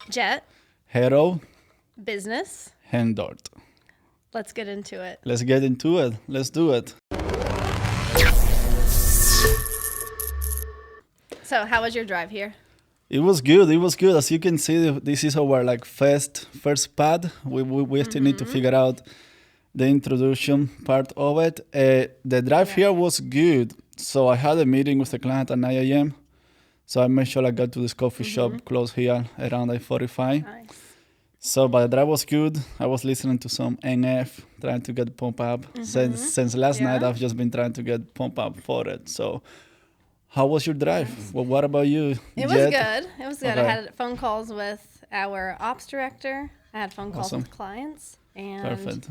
Jett. Harrow Business. Jett. Let's get into it. Let's get into it. Let's do it. So, how was your drive here? It was good. It was good. As you can see, this is our first pad. We still need to figure out the introduction part of it. The drive here was good. So I had a meeting with the client at 9 a.m. So I made sure I got to this coffee shop close here around 8:45. Nice. But the drive was good. I was listening to some NF, trying to get pumped up. Since last night, I've just been trying to get pumped up for it. So how was your drive? Nice. Well, what about you, It was good. It was good. Okay. I had phone calls with our ops director. I had phone calls Awesome. with clients. And Perfect.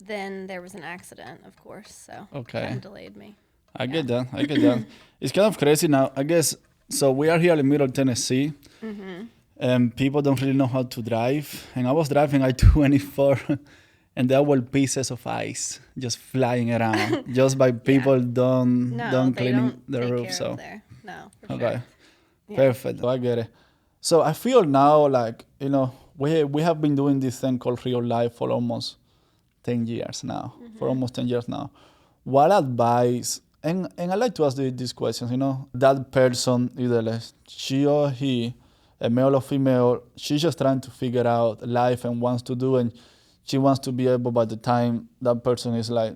then there was an accident, of course. So Okay. kind of delayed me. I get that. It's kind of crazy now. I guess, so we are here in Middle Tennessee. And people don't really know how to drive. And I was driving I-24 and there were pieces of ice just flying around just by people don't cleaning the take roof. care So of there. No, for okay, sure. Yeah. perfect. So I get it. So I feel now like, we have been doing this thing called real life for almost 10 years now. For almost 10 years now. What advice, and I like to ask these questions, that person, either she or he, a male or female, she's just trying to figure out life and wants to do, and she wants to be able, by the time that person is like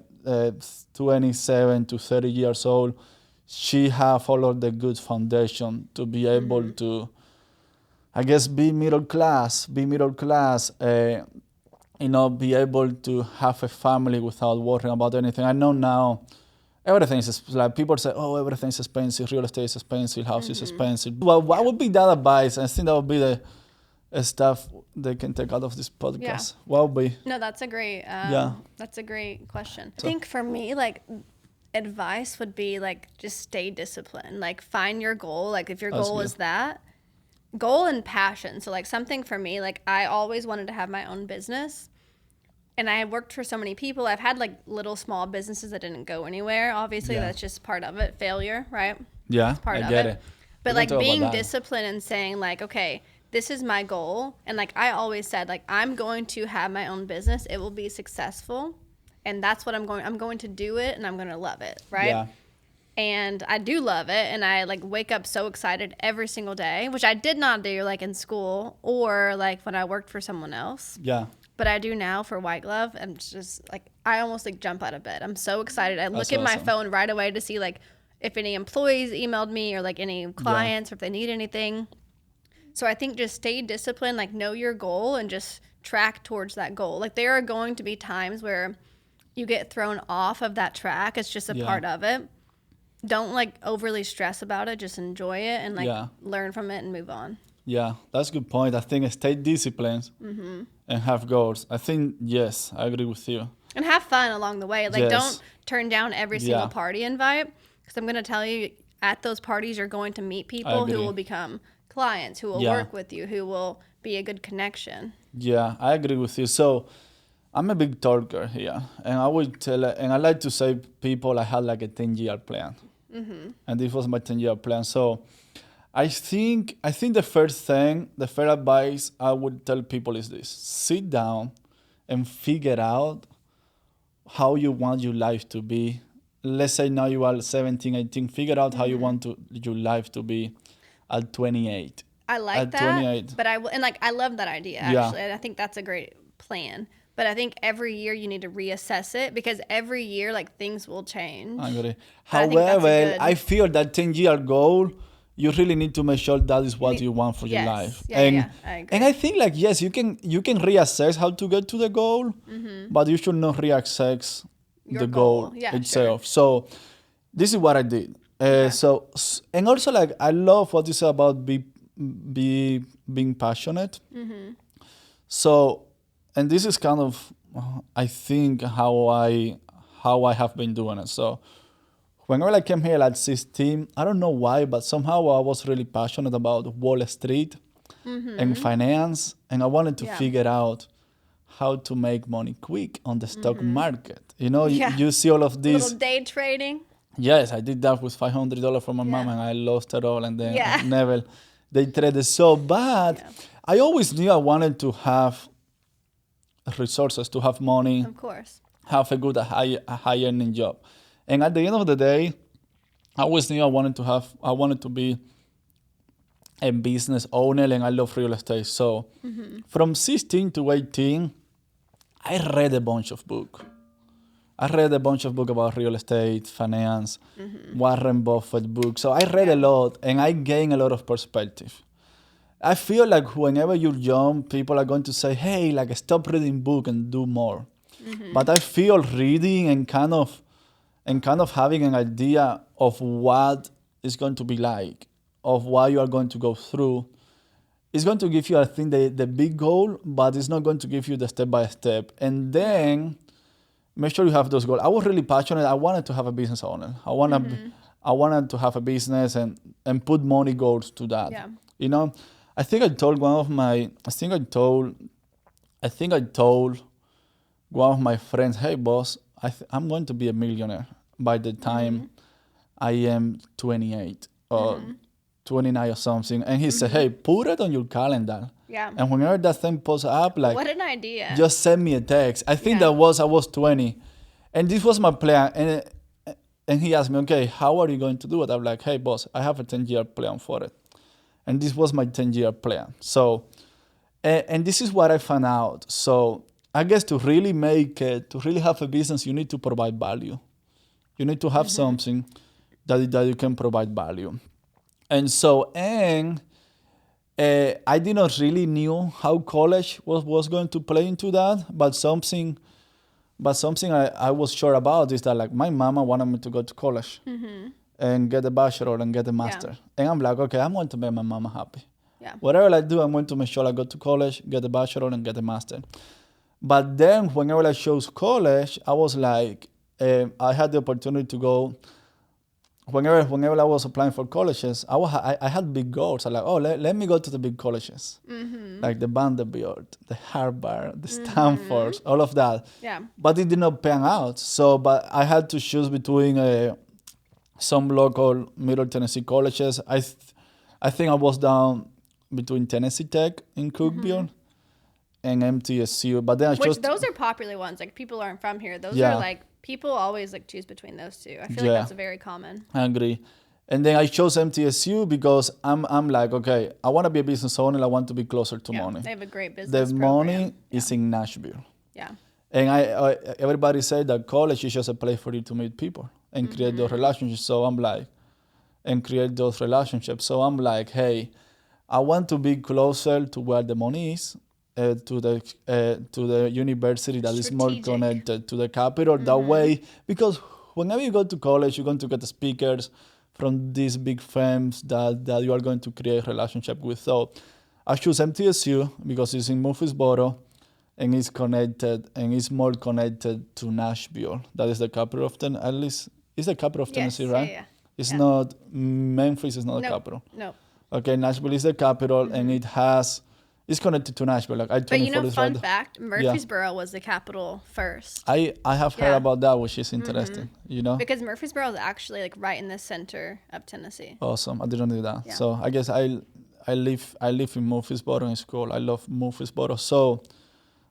27 to 30 years old, she have all of the good foundation to be able to, I guess, be middle class, be able to have a family without worrying about anything. I know now everything is like people say, oh, everything's expensive, real estate is expensive, house is expensive. Well, what would be that advice? I think that would be the stuff they can take out of this podcast. Yeah. What would be? No, that's a great that's a great question. So- I think for me, like, advice would be like, just stay disciplined. Like, find your goal. Like, if your That's goal good. is that goal and passion. So like, something for me, like, I always wanted to have my own business. And I worked for so many people. I've had like little small businesses that didn't go anywhere. Obviously, Yeah. that's just part of it. Failure, right? Yeah, Part I of get it. it. But We like can talk about being that. disciplined and saying like, okay, this is my goal. And like I always said, like, I'm going to have my own business. It will be successful. And that's what I'm going to do it, and I'm going to love it, right? Yeah, And I do love it, and I like wake up so excited every single day, which I did not do like in school or like when I worked for someone else. yeah. But I do now for White Glove. I'm just like, I almost like jump out of bed. I'm so excited. I look That's at my awesome. phone right away to see like if any employees emailed me or like any clients or if they need anything. So I think just stay disciplined, like know your goal and just track towards that goal. Like there are going to be times where you get thrown off of that track. It's just a part of it. Don't like overly stress about it. Just enjoy it and like learn from it and move on. Yeah, that's a good point. I think stay disciplined and have goals. I think, yes, I agree with you. And have fun along the way. Like, Yes. don't turn down every single Yeah. party invite. Because I'm going to tell you, at those parties, you're going to meet people who agree. will become clients, who will Yeah. work with you, who will be a good connection. Yeah, I agree with you. So I'm a big talker here, and I will tell, and I like to say people I had like a 10-year plan, and this was my 10-year plan. So I think the first advice I would tell people is this: sit down and figure out how you want your life to be. Let's say now you are 17, 18. Figure out how you want your life to be at 28. I like At that. 28. But I love that idea, Yeah. actually. And I think that's a great plan. But I think every year you need to reassess it because every year, like, things will change. I agree. I think that's a However, good- I feel that 10-year goal, you really need to make sure that is what you want for your Yes. life. Yeah, and, yeah, I agree. and I think like, yes, you can reassess how to get to the goal, but you should not reassess Your the goal. goal Yeah, itself. So this is what I did. And also like, I love what you said about being passionate. So, and this is kind of, I think, how I have been doing it. So whenever I came here at 16, I don't know why, but somehow I was really passionate about Wall Street and finance, and I wanted to figure out how to make money quick on the stock market. You see all of these. Little day trading. Yes, I did that with $500 from my mom, and I lost it all, and then I they trade it. So, but Yeah. I always knew I wanted to have resources, to have money, Of course. have a good, a high earning job. And at the end of the day, I always knew I wanted to be a business owner, and I love real estate. So from 16 to 18, I read a bunch of books. I read a bunch of books about real estate, finance, Warren Buffett books. So I read a lot, and I gained a lot of perspective. I feel like whenever you're young, people are going to say, hey, like stop reading book and do more. But I feel reading and kind of having an idea of what it's going to be like, of what you are going to go through, it's going to give you, I think, the big goal, but it's not going to give you the step by step. And then make sure you have those goals. I was really passionate. I wanted to have a business owner. I wanted to have a business and put money goals to that. Yeah. You know, I think I told one of my friends, hey boss, I'm going to be a millionaire by the time I am 28 or 29 or something. And he said, hey, put it on your calendar. Yeah. And whenever that thing pops up, like, What an idea. just send me a text. I think I was 20. And this was my plan. And he asked me, okay, how are you going to do it? I'm like, hey boss, I have a 10-year plan for it. And this was my 10-year plan. So, and this is what I found out. So I guess to really have a business, you need to provide value. You need to have something that you can provide value. And so, I did not really knew how college was going to play into that, but something I was sure about is that, like, my mama wanted me to go to college and get a bachelor and get a master. And I'm like, okay, I'm going to make my mama happy. Yeah. Whatever I do, I'm going to make sure I go to college, get a bachelor, and get a master. But then whenever I chose college, I was like, I had the opportunity to go. Whenever I was applying for colleges, I had big goals. I like, let me go to the big colleges, like the Vanderbilt, the Harvard, the Stanford, all of that. Yeah. But it did not pan out. So, but I had to choose between some local Middle Tennessee colleges. I think I was down between Tennessee Tech in Cookeville and MTSU. But then Those are popular ones. Like, people aren't from here. Those are like, people always like choose between those two. I feel like that's very common. I agree. And then I chose MTSU because I'm like, okay, I want to be a business owner. I want to be closer to money. They have a great business The program. money is in Nashville. Yeah. And everybody said that college is just a place for you to meet people and create those relationships. So I'm like, hey, I want to be closer to where the money is, to the university that is more connected to the capital. That way, because whenever you go to college, you're going to get the speakers from these big firms that you are going to create a relationship with. So I choose MTSU because it's in Murfreesboro and it's connected and it's more connected to Nashville. That is the capital of Tennessee. At least it's the capital of Tennessee, right? Yeah. It's not, Memphis is not the capital. No. Okay, Nashville is the capital, and it's connected to Nashville. Like But fun fact, Murfreesboro was the capital first. I have heard about that, which is interesting. Because Murfreesboro is actually like right in the center of Tennessee. Awesome, I didn't know that. Yeah. So I guess I live in Murfreesboro in school. I love Murfreesboro, so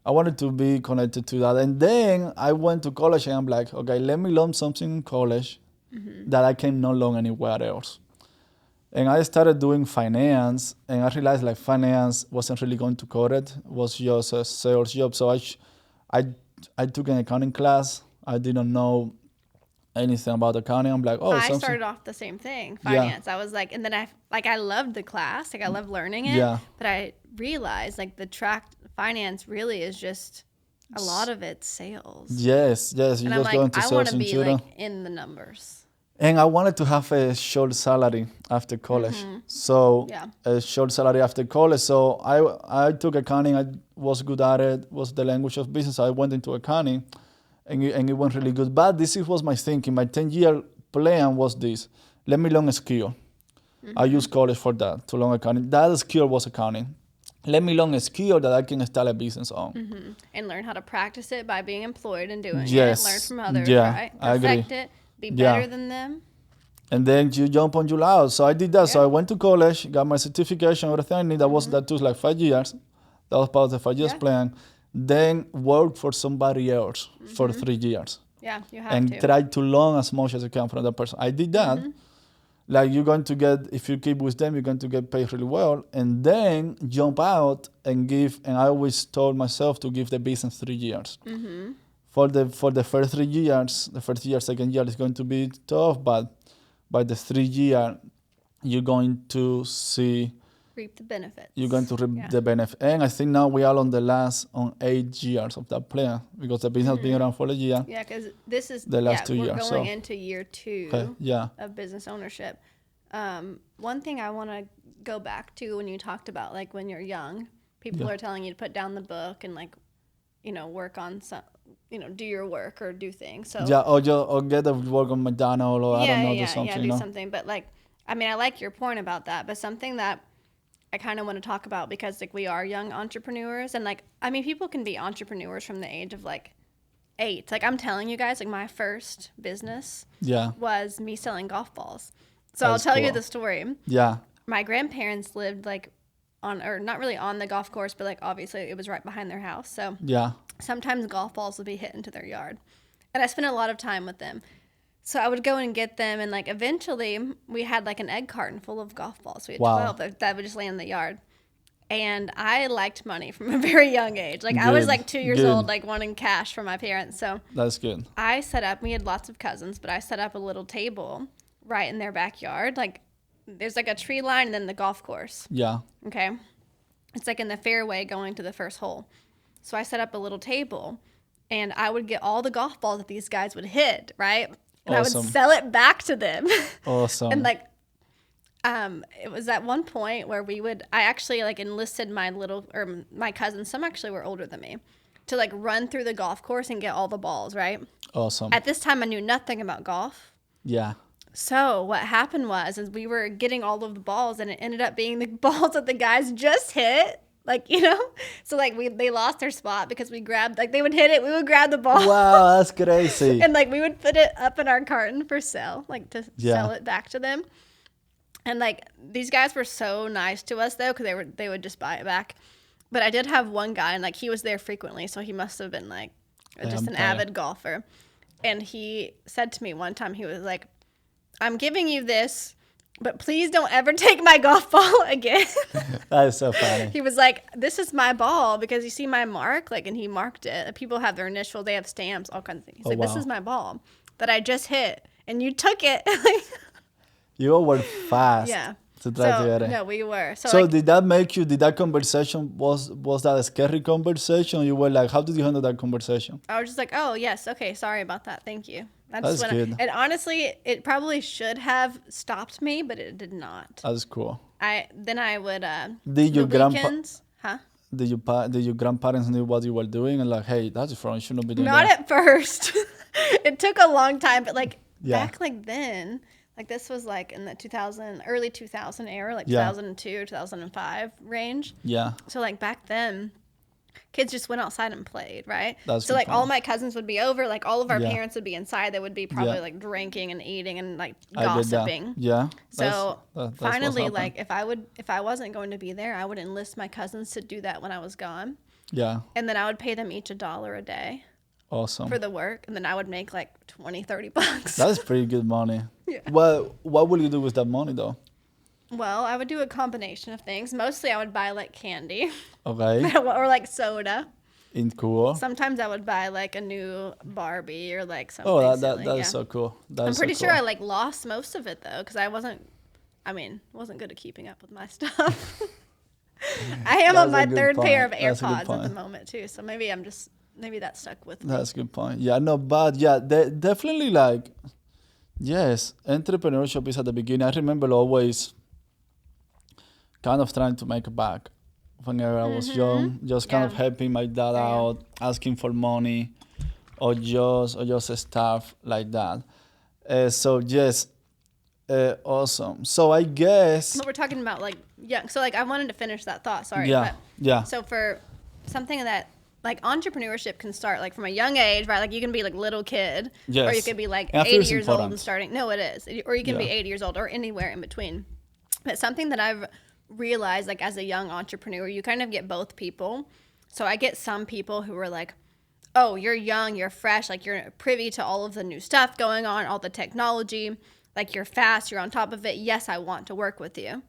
I wanted to be connected to that. And then I went to college, and I'm like, okay, let me learn something in college that I cannot learn anywhere else. And I started doing finance, and I realized like finance wasn't really going to cut it. It was just a sales job. So I took an accounting class. I didn't know anything about accounting. I'm like, I started off the same thing, finance. I was like, and then I loved the class. Like, I loved learning it. Yeah. But I realized like the track finance really is just a lot of it's sales. Yes. You and just I'm like, go into I sales want to and be like in the numbers. And I wanted to have a short salary after college. So a short salary after college. So I took accounting. I was good at it. Was the language of business. I went into accounting, and it went really good. But this was my thinking. My 10-year plan was this. Let me learn a skill. I used college for that, to learn accounting. That skill was accounting. Let me learn a skill that I can start a business on. And learn how to practice it by being employed and doing Yes. it. Learn from others, Yeah, right? I agree. Perfect it. Be better than them. and then you jump on July out. So I did that. So Yeah. I went to college, got my certification, everything I need. That took like 5 years. That was part of the 5 years Yeah. plan. Then work for somebody else for 3 years Yeah, you have and to. try to learn as much as you can from that person. I did that. Like you're going to get, if you keep with them, you're going to get paid really well, and then jump out and give. And I always told myself to give the business 3 years. For the first 3 years, the first year, second year is going to be tough, but by the 3 year, you're going to see, Reap the benefits. you're going to reap Yeah. the benefit. And I think now we are on 8 years of that plan because the business has been around for a year. Yeah, because this is The last 2 we're years, going so. into year 2 Okay, yeah, of business ownership. One thing I want to go back to when you talked about like when you're young, people Yeah. are telling you to put down the book and like, work on some, do your work or do things. So yeah, or get a work on McDonald's or I don't know, do something, do something. But like, I mean, I like your point about that, but something that I kind of want to talk about because like we are young entrepreneurs and like, I mean, people can be entrepreneurs from the age of like 8. Like I'm telling you guys, like my first business Yeah, was me selling golf balls. So That's I'll tell you cool. the story. yeah, My grandparents lived like or not really on the golf course, but like obviously it was right behind their house. So yeah, sometimes golf balls would be hit into their yard. And I spent a lot of time with them. So I would go and get them. And like eventually we had like an egg carton full of golf balls. We had Wow. 12 that would just lay in the yard. And I liked money from a very young age. Like I was Good, like 2 years good. old, like wanting cash from my parents. So that's good. I set up, we had lots of cousins, but I set up a little table right in their backyard. Like there's like a tree line and then the golf course. Yeah, Okay. It's like in the fairway going to the first hole. So I set up a little table and I would get all the golf balls that these guys would hit, right? And I Awesome. would sell it back to them. awesome. And like, it was at one point where I actually like enlisted my cousins, some actually were older than me, to like run through the golf course and get all the balls, right? Awesome. At this time, I knew nothing about golf. Yeah, So what happened is we were getting all of the balls and it ended up being the balls that the guys just hit. Like, so like they lost their spot because we grabbed, like they would hit it, we would grab the ball. wow, that's crazy. And like we would put it up in our carton for sale, like to Yeah. sell it back to them. And like these guys were so nice to us though, because they would just buy it back. But I did have one guy, and like he was there frequently, so he must have been like just an player. avid golfer. And he said to me one time, he was like, "I'm giving you this, but please don't ever take my golf ball again." That is so funny. He was like, "This is my ball because you see my mark," like, and he marked it. People have their initials, they have stamps, all kinds of things. He's like, "This wow. is my ball that I just hit, and you took it." You all were fast Yeah. to try to get So it. no, we were. So, So like, did that conversation, was that a scary conversation? You were like, how did you handle that conversation? I was just like, "Oh yes, okay, sorry about that, thank you." That's when good. And honestly, it probably should have stopped me, but it did not. That's cool. I would Did your the grandpa, weekends, huh? did your grandparents know what you were doing and like, hey, that's wrong, you shouldn't be doing Not that? at first. It took a long time, but like Yeah. back like then, like this was like in the early 2000 era, like Yeah. 2002 or 2005 range. Yeah, So like back then, kids just went outside and played, right? That's So good like all point. my cousins would be over, like all of our Yeah. parents would be inside. They would be probably Yeah. like drinking and eating and like I get that. gossiping. Yeah. So that's what's finally, happened. like if I wasn't going to be there, I would enlist my cousins to do that when I was gone, Yeah, and then I would pay them each $1 a day awesome. for the work, and then I would make like 20-30 bucks. That's pretty good money. Yeah. Well, what will you do with that money though? Well, I would do a combination of things. Mostly I would buy like candy Okay, or like soda. in cool. Sometimes I would buy like a new Barbie or like something Oh, that silly. is Yeah. so cool. That's I'm pretty so sure I cool. like lost most of it though, because I wasn't good at keeping up with my stuff. I am on That's a my good third pair of point. That's a good AirPods at the point. moment too, so maybe that stuck with me. That's a good point. Yeah, no, but yeah, definitely like, yes, entrepreneurship is at the beginning. I remember always kind of trying to make it back whenever I was young, just kind of Yeah. helping my dad Yeah. out, asking for money, or just stuff like that. So yes, awesome. So I guess But we're talking about like young. So like I wanted to finish that thought. Sorry. yeah, But, yeah, So for something that like entrepreneurship can start like from a young age, right? Like you can be like little kid, Yes. or you could be like And I feel 80 it's years old important. and starting. No, it is. Or you can be Yeah. 80 years old or anywhere in between. But something that I've realized, like as a young entrepreneur, you kind of get both people. So I get some people who are like, oh, you're young, you're fresh, like you're privy to all of the new stuff going on, all the technology, like you're fast, you're on top of it. Yes, I want to work with you.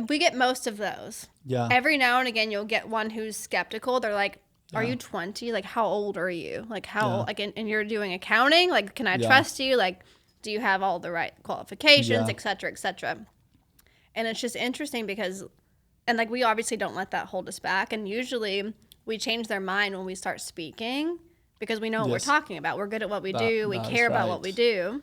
We get most of those. Yeah. Every now and again, you'll get one who's skeptical. They're like, "Are Yeah. you 20? Like, how old are you? Like, how Yeah. like, and you're doing accounting? Like, can I Yeah. trust you? Like, do you have all the right qualifications, Yeah. et cetera, et cetera?" And it's just interesting because, and like, we obviously don't let that hold us back. And usually, we change their mind when we start speaking because we know what Yes. we're talking about. We're good at what we do. We That's care about what right. we do.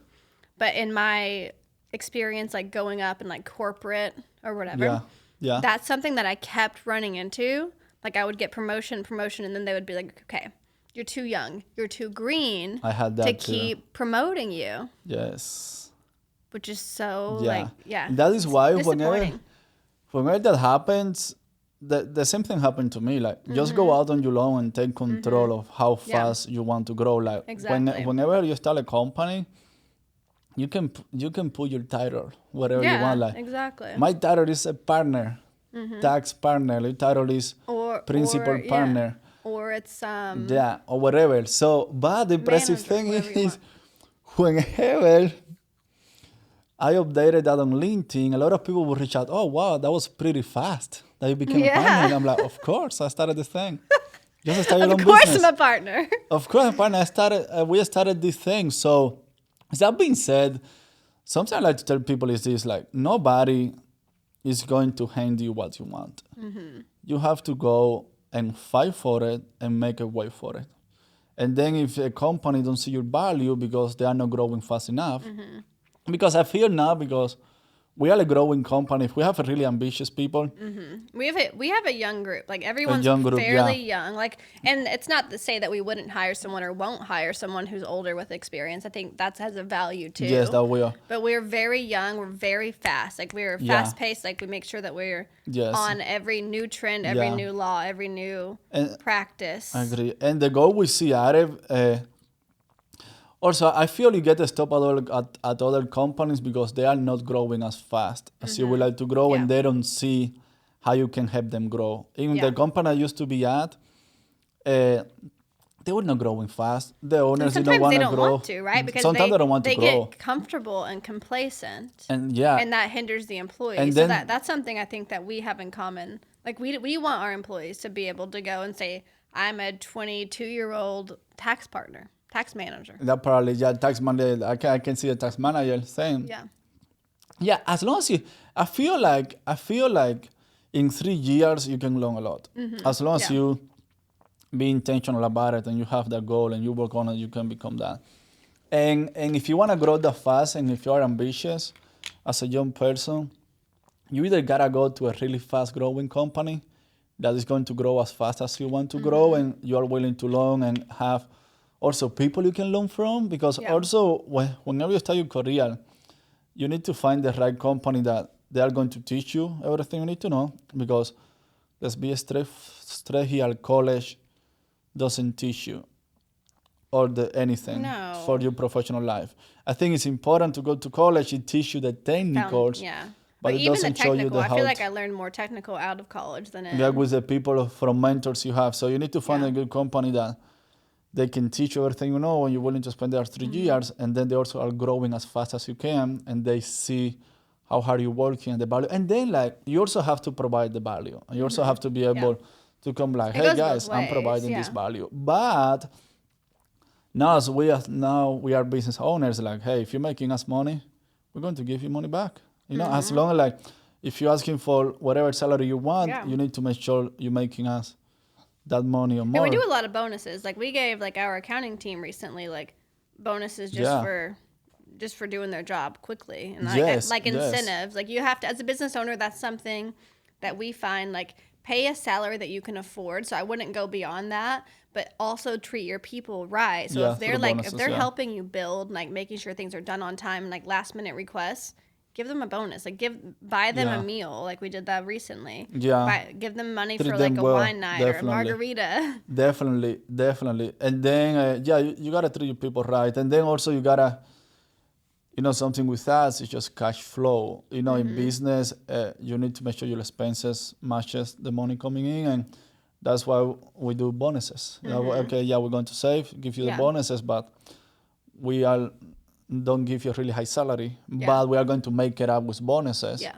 But in my experience, like going up in like corporate or whatever, Yeah. Yeah. that's something that I kept running into. Like I would get promotion, and then they would be like, "Okay, you're too young, you're too green I had that to too. keep promoting you," Yes. which is so Yeah. That is why disappointing. whenever that happens, the same thing happened to me. Like just go out on your own and take control of how Mm-hmm. Yeah. fast you want to grow. Like Exactly. whenever you start a company, you can put your title wherever you want. Like exactly. my title is a partner, tax partner. My title is principal yeah. partner. Or it's Yeah, or whatever. So, but the impressive manager, thing whatever you is, whenever I updated that on LinkedIn, a lot of people would reach out, "Oh, wow, that was pretty fast that you became a partner." And I'm like, "Of course, I started this thing. Just start your own of course business." I'm a partner. Of course, partner. We started this thing. So, that being said, something I like to tell people is this: like, nobody is going to hand you what you want. You have to go and fight for it and make a way for it. And then if a company don't see your value because they are not growing fast enough, because I feel now because we are a growing company, if we have really ambitious people, We have a young group. Like everyone's young group, fairly yeah. young. Like, and it's not to say that we wouldn't hire someone or won't hire someone who's older with experience. I think that has a value too. yes, that we are. But we're very young. We're very fast. Like we're Yeah. fast paced. Like we make sure that we're Yes. on every new trend, every Yeah. new law, every new And practice. I agree. And the goal we see also, I feel you get stopped at other companies because they are not growing as fast as you would like to grow, Yeah. and they don't see how you can help them grow. Even Yeah. the company I used to be at, they were not growing fast. The owners And didn't sometimes want they to don't grow. want to, right? Because sometimes they don't want to they grow, get comfortable and complacent. and yeah, And that hinders the employees. And So then- that's something I think that we have in common. Like we want our employees to be able to go and say, "I'm a 22-year-old tax partner, tax manager." that probably tax manager. I can see a tax manager saying, Yeah. yeah, as long as you, I feel like in 3 years you can learn a lot. As long as Yeah. you be intentional about it and you have that goal and you work on it, you can become that. And if you want to grow that fast and if you are ambitious as a young person, you either gotta go to a really fast growing company that is going to grow as fast as you want to grow and you are willing to learn and have also people you can learn from, because Yeah. also whenever you start your career, you need to find the right company that they are going to teach you everything you need to know, because let's be straight here, college doesn't teach you anything No. for your professional life. I think it's important to go to college. It teaches you the technicals, Yeah. but it even the doesn't show you technical, the I how. feel like I learned more technical out of college than in. Yeah, with the people from mentors you have. So you need to find Yeah. a good company that they can teach you everything you know, and you're willing to spend there 3 years, and then they also are growing as fast as you can, and they see how hard you're working and the value. And then like you also have to provide the value. And you also have to be able to come like, It hey goes both guys, I'm ways, providing this yeah. value. But now we are business owners, like, hey, if you're making us money, we're going to give you money back. You know, as long as like if you're asking for whatever salary you want, Yeah. you need to make sure you're making us that money or And more. we do a lot of bonuses. Like we gave like our accounting team recently like bonuses just Yeah. for doing their job quickly and Yes, like yes. incentives. Like you have to, as a business owner, that's something that we find, like pay a salary that you can afford. So I wouldn't go beyond that, but also treat your people right. So Yeah, if they're through like bonuses, if they're yeah. helping you build, like making sure things are done on time and like last minute requests, give them a bonus. Like buy them Yeah. a meal. Like we did that recently. Yeah. Give them money Treat for them like a well, wine night or a definitely. margarita. Definitely. And then, you gotta treat your people right. And then also you gotta, something with us is just cash flow. In business, you need to make sure your expenses matches the money coming in, and that's why we do bonuses. Okay, we're going to save, give you the Yeah. bonuses, but we don't give you a really high salary, Yeah. but we are going to make it up with bonuses. Yeah.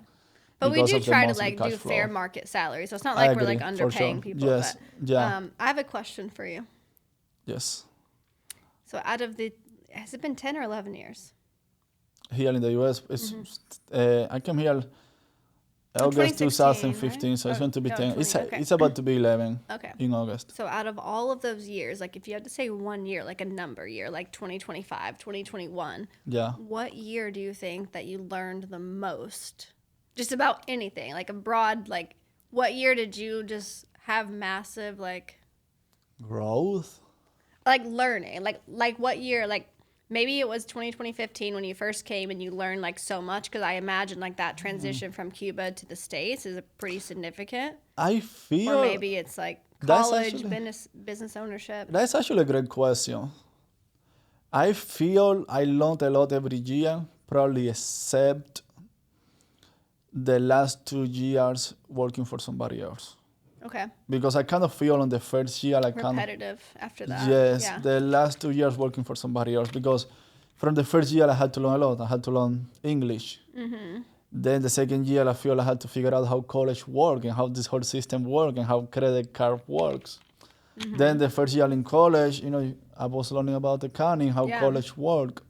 But we because do of the try to monthly like cash do flow. fair market salary. So it's not I like we're agree, like for underpaying sure. people. Yes, But yeah. I have a question for you. Yes. So has it been 10 or 11 years? Here in the US, I came here In August 2016, 2015, right? so it's going to be 10. 20, okay. It's about to be 11 Okay. in August. So out of all of those years, like if you had to say one year, like a number year, like 2025, 2021, Yeah. what year do you think that you learned the most? Just about anything, like a broad, like what year did you just have massive, Growth? like learning, like what year, like maybe it was 2015 when you first came and you learned like so much, because I imagine like that transition from Cuba to the States is pretty significant. I feel... Or maybe it's like That's college, actually- business ownership. That's actually a great question. I feel I learned a lot every year, probably except the last 2 years working for somebody else. Okay. Because I kind of feel on the first year, I kind of... Repetitive after that. Yes, Yeah. the last 2 years working for somebody else, because from the first year I had to learn a lot. I had to learn English. Then the second year I feel I had to figure out how college works and how this whole system works and how credit card works. Then the first year in college, I was learning about accounting, how Yeah. college works.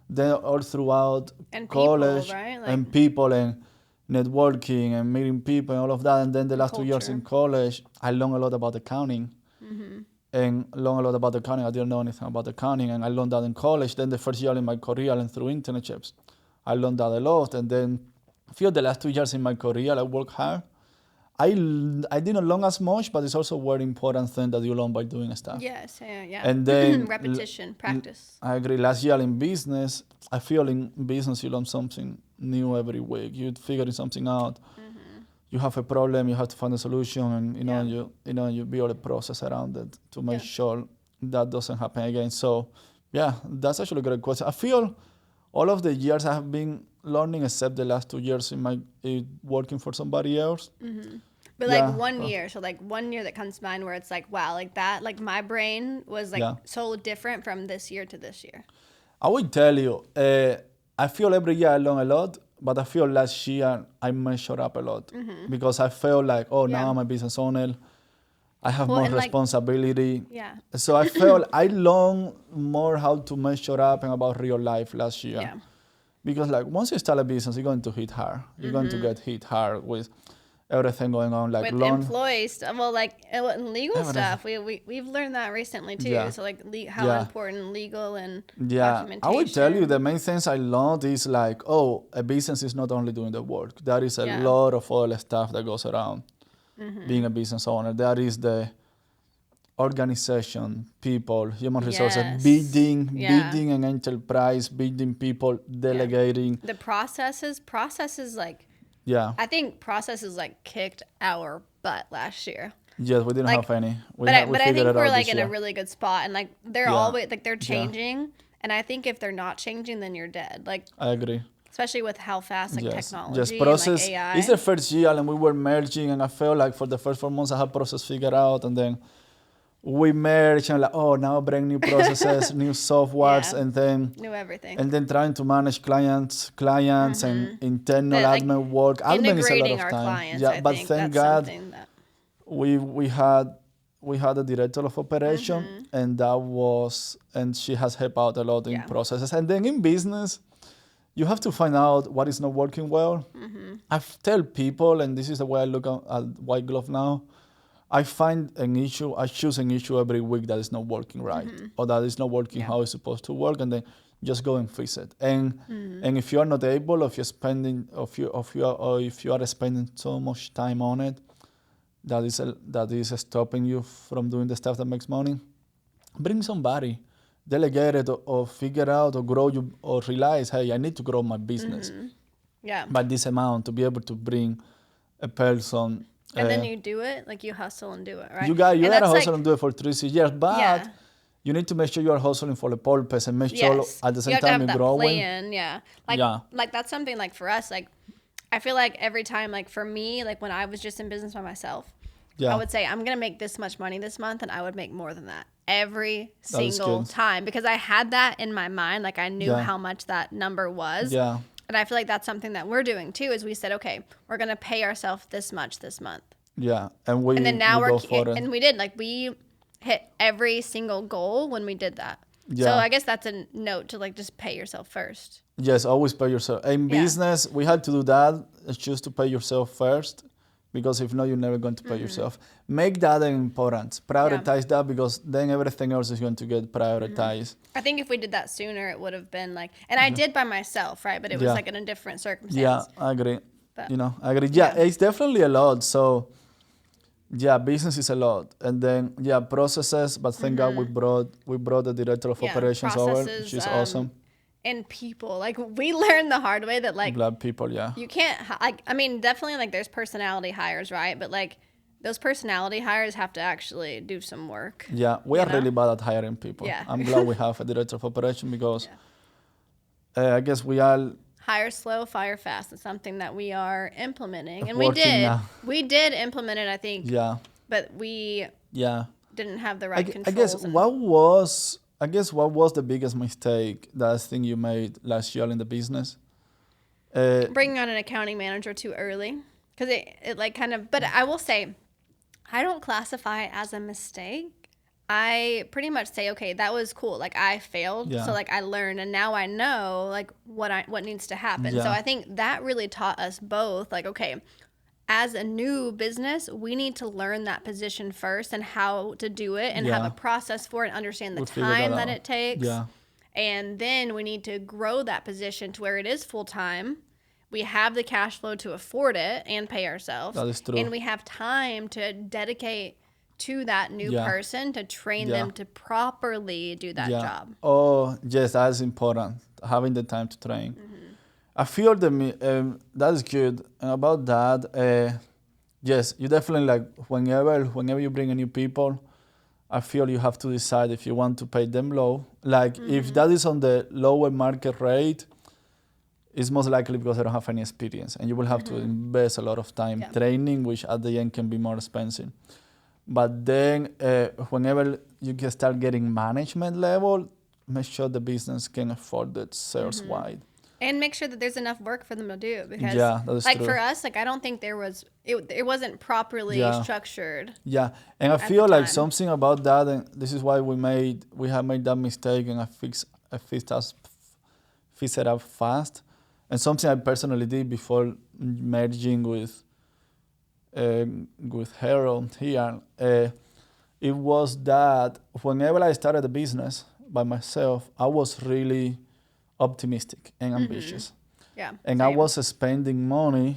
Then all throughout And people, college right? Like- and people and networking and meeting people and all of that. And then the last 2 years in college, I learned a lot about accounting. And learned a lot about accounting. I didn't know anything about accounting, and I learned that in college. Then the first year in my career and through internships, I learned that a lot. And then I feel the last 2 years in my career, I worked hard. I didn't learn as much, but it's also a very important thing that you learn by doing stuff. Yes, yeah. And then repetition, practice. I agree. Last year in business, I feel in business you learn something new every week. You're figuring something out. You have a problem, you have to find a solution, and you build a process around it to make sure that doesn't happen again. So, yeah, that's actually a great question. I feel all of the years I have been learning, except the last 2 years working for somebody else. But Yeah, like 1 year, so like 1 year that comes to mind where it's like, wow, like that, like my brain was like so different from this year to this year. I would tell you, I feel every year I learn a lot, but I feel last year I measured up a lot because I felt like, now I'm a business owner. I have more responsibility. Yeah. So I felt I learned more how to measure up and about real life last year. Yeah. Because once you start a business, you're going to hit hard. You're going to get hit hard with everything going on, like with employees, well, like legal Everything. stuff. We've learned that recently too. Yeah. So like how important legal and Yeah, documentation. I would tell you the main things I learned is like, a business is not only doing the work. There is a lot of other stuff that goes around being a business owner. There is the organization, people, human resources, building an enterprise, building people, delegating. The processes like, Yeah. I think processes like kicked our butt last year. Yes, we didn't have any. But I think we're like in a really good spot, and like they're always like they're changing. And I think if they're not changing, then you're dead. Like I agree. Especially with how fast technology Yes, process. And, like, AI. It's the first year, and we were merging, and I felt like for the first 4 months I had process figured out, and then we merged, and now brand new processes, new softwares, and then new everything. And then trying to manage clients and internal admin work. Admin is a lot of time. Clients, but thank God we had a director of operation, and she has helped out a lot in processes. And then in business, you have to find out what is not working well. I tell people, and this is the way I look at White Glove now, I find an issue, I choose an issue every week that is not working right, or that is not working how it's supposed to work, and then just go and fix it. And if you are not able, if you are spending so much time on it, that is stopping you from doing the stuff that makes money, bring somebody, delegate it, or figure out, or grow you, or realize, hey, I need to grow my business. Yeah. by this amount to be able to bring a person. And then you do it, like you hustle and do it, right? You gotta that's hustle and do it for 3 6 years, but Yeah. you need to make sure you are hustling for the purpose and make sure Yes. at the You same have to time have you're that growing. plan, yeah. Like, Yeah. like that's something like for us, like I feel like every time, like for me, like when I was just in business by myself, Yeah, I would say I'm gonna make this much money this month, and I would make more than that every That is single good. time because I had that in my mind. Like I knew Yeah. how much that number was. yeah, And I feel like that's something that we're doing too. Is we said, okay, we're gonna pay ourselves this much this month, yeah, and we and then now we go for it. and we did, like we hit every single goal when we did that. So Yeah. I guess that's a note to like just pay yourself first. Yes, always pay yourself. In Yeah. business, we had to do that. It's just to pay yourself first, because if not, you're never going to pay yourself. Make that important. Prioritize that, because then everything else is going to get prioritized. I think if we did that sooner, it would have been like, and I did by myself, right? But it was Yeah. like in a different Yeah, circumstance. I agree. But- I agree. Yeah, Yeah. it's definitely a lot. So, yeah, business is a lot, and then processes. But thank God we brought the director of Yeah, operations over. processes, She's awesome. And people, like we learned the hard way that like Glad people. Yeah. you can't like, I mean, definitely like there's personality hires, right? But like those personality hires have to actually do some work. Yeah, we are know? really bad at hiring people. Yeah. I'm glad we have a director of operation, because I guess we all Hire slow, fire fast. It's something that we are implementing, and we Working did. now. We did implement it, I think, yeah but we yeah. didn't have the I, right gu- I controls. guess and- what was the biggest mistake that I think you made last year in the business? Bringing on an accounting manager too early, because it like kind of, but I will say I don't classify it as a mistake. I pretty much say, okay, that was cool, like I failed, Yeah. so like I learned, and now I know like what needs to happen. So Yeah. I think that really taught us both, like, okay, as a new business, we need to learn that position first and how to do it, and have Yeah. a process for it, and understand the We'll figure that time that out. it takes. Yeah. And then we need to grow that position to where it is full time. We have the cash flow to afford it and pay ourselves. That is true. And we have time to dedicate to that new Yeah. person to train Yeah. them to properly do that job. Oh, yes, that's important. Having the time to train. Mm-hmm. I feel that is good. And about that, yes, you definitely, like, whenever you bring in new people, I feel you have to decide if you want to pay them low. Like, Mm-hmm. if that is on the lower market rate, it's most likely because they don't have any experience, and you will have to invest a lot of time Yeah. training, which at the end can be more expensive. But then, whenever you can start getting management level, make sure the business can afford it sales wide. And make sure that there's enough work for them to do, because Yeah, that is like true. for us, like I don't think there was it wasn't properly Yeah. structured. Yeah, and I At feel the like time. something about that, and this is why we have made that mistake, and I fixed it up fast. And something I personally did before merging with Harrow here, it was that whenever I started a business by myself, I was really optimistic and ambitious. Yeah. And I same. was spending money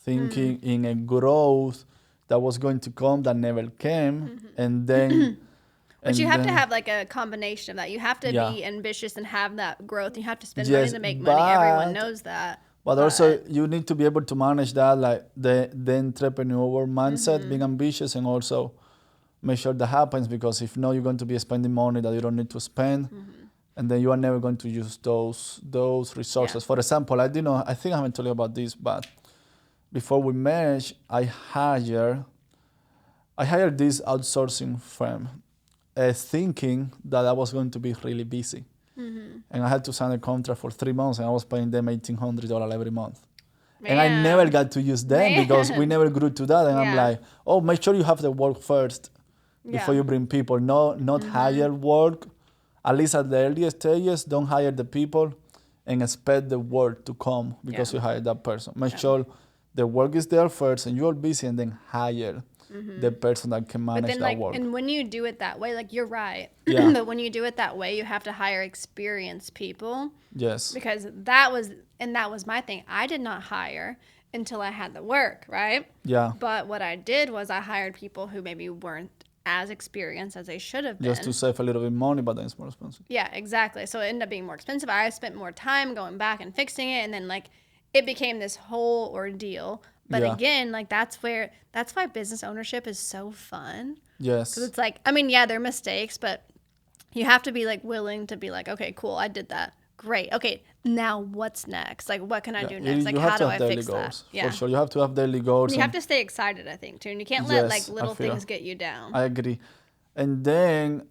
thinking in a growth that was going to come that never came. And then. But you and have to then- have like a combination of that. You have to Yeah. be ambitious and have that growth. You have to spend Yes, money to make money. Everyone but- knows that. But also, you need to be able to manage that, like the entrepreneur mindset, being ambitious, and also make sure that happens, because if not, you're going to be spending money that you don't need to spend, and then you are never going to use those resources. Yeah. For example, I think I haven't told you about this, but before we merged, I hired this outsourcing firm, thinking that I was going to be really busy. And I had to sign a contract for 3 months, and I was paying them $1,800 every month. And I Man. never got to use them because we Man. never grew to that. And I'm Yeah. like, oh, make sure you have the work first before Yeah. you bring people. No, not hire work. At least at the earliest stages, don't hire the people and expect the work to come because Yeah. you hired that person. Make sure the work is there first and you're busy, and then hire the person that can But manage then, that like, work. and when you do it that way, like, you're right. Yeah. But when you do it that way, you have to hire experienced people, Yes. because that was my thing. I did not hire until I had the work, right? Yeah. But what I did was I hired people who maybe weren't as experienced as they should have been. Just to save a little bit money, but then it's more expensive. Yeah, exactly. So it ended up being more expensive. I spent more time going back and fixing it, and then like it became this whole ordeal. But Yeah. again, like that's why business ownership is so fun. Yes. Because it's like, I mean, yeah, there are mistakes, but you have to be like willing to be like, okay, cool, I did that. Great. Okay, now what's next? Like, what can I do next? Like, You have how to do have I daily fix goals. that? Yeah. For sure. You have to have daily goals. You And have to stay excited, I think, too. And you can't let like yes, I little feel. things get you down. I agree. And then,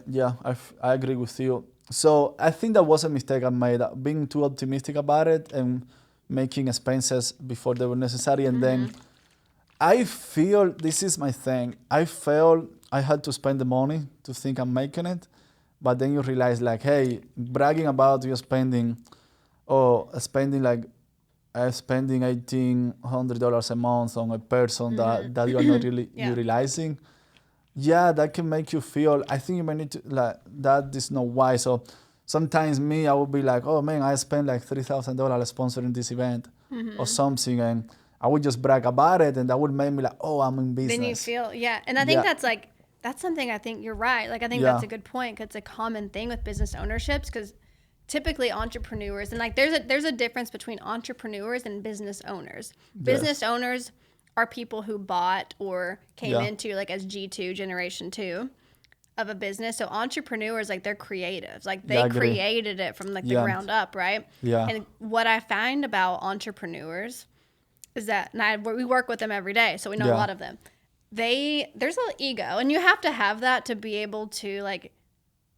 yeah, I agree with you. So I think that was a mistake I made, being too optimistic about it and making expenses before they were necessary. And then I feel this is my thing. I felt I had to spend the money to think I'm making it. But then you realize, like, hey, bragging about you spending, or spending like spending $1,800 a month on a person that you are not really Yeah. utilizing, yeah, that can make you feel. I think you might need to, like, that is not wise. So sometimes me, I would be like, oh man, I spent like $3,000 sponsoring this event or something, and I would just brag about it, and that would make me like, oh, I'm in business. Then you feel, yeah. And I think that's something I think you're right. Like, I think that's a good point because it's a common thing with business ownerships because typically entrepreneurs, and like there's a difference between entrepreneurs and business owners. Business owners are people who bought or came into like as G2 generation 2 of a business. So entrepreneurs, like they're creatives, like they created it from like the ground up, right? Yeah. And what I find about entrepreneurs is that, and we work with them every day, so we know a lot of them. There's an ego, and you have to have that to be able to like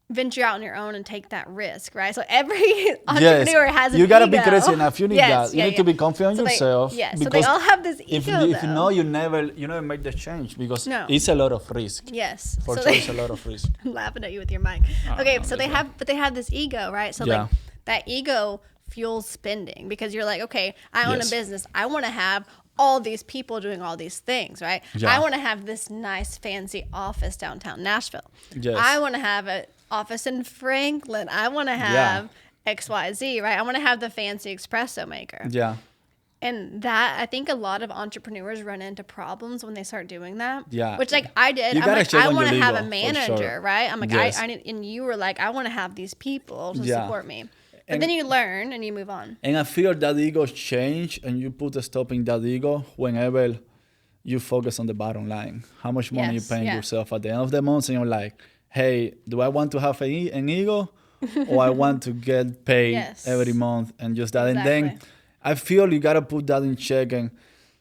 venture out on your own and take that risk, right? So every entrepreneur has an ego. You gotta be crazy enough. You need that. You need to be confident in yourself. So they all have this ego. If you know, you never make the change because it's a lot of risk. Yes, for sure, it's a lot of risk. I'm laughing at you with your mic. Okay, so they have this ego, right? So like that ego fuels spending because you're like, okay, I own a business. I want to have all these people doing all these things, right? I want to have this nice fancy office downtown Nashville. I want to have an office in Franklin. I want to have XYZ, right? I want to have the fancy espresso maker. Yeah. And that, I think a lot of entrepreneurs run into problems when they start doing that. Yeah. Which like I did. I'm like, I want to have a manager, right? I'm like, I need, and you were like, I want to have these people to support me. But then you learn and you move on. And I feel that ego change, and you put a stop in that ego whenever you focus on the bottom line. How much money you paying yourself at the end of the month, and you're like, hey, do I want to have an ego, or I want to get paid every month and just that? Exactly. And then I feel you gotta put that in check. And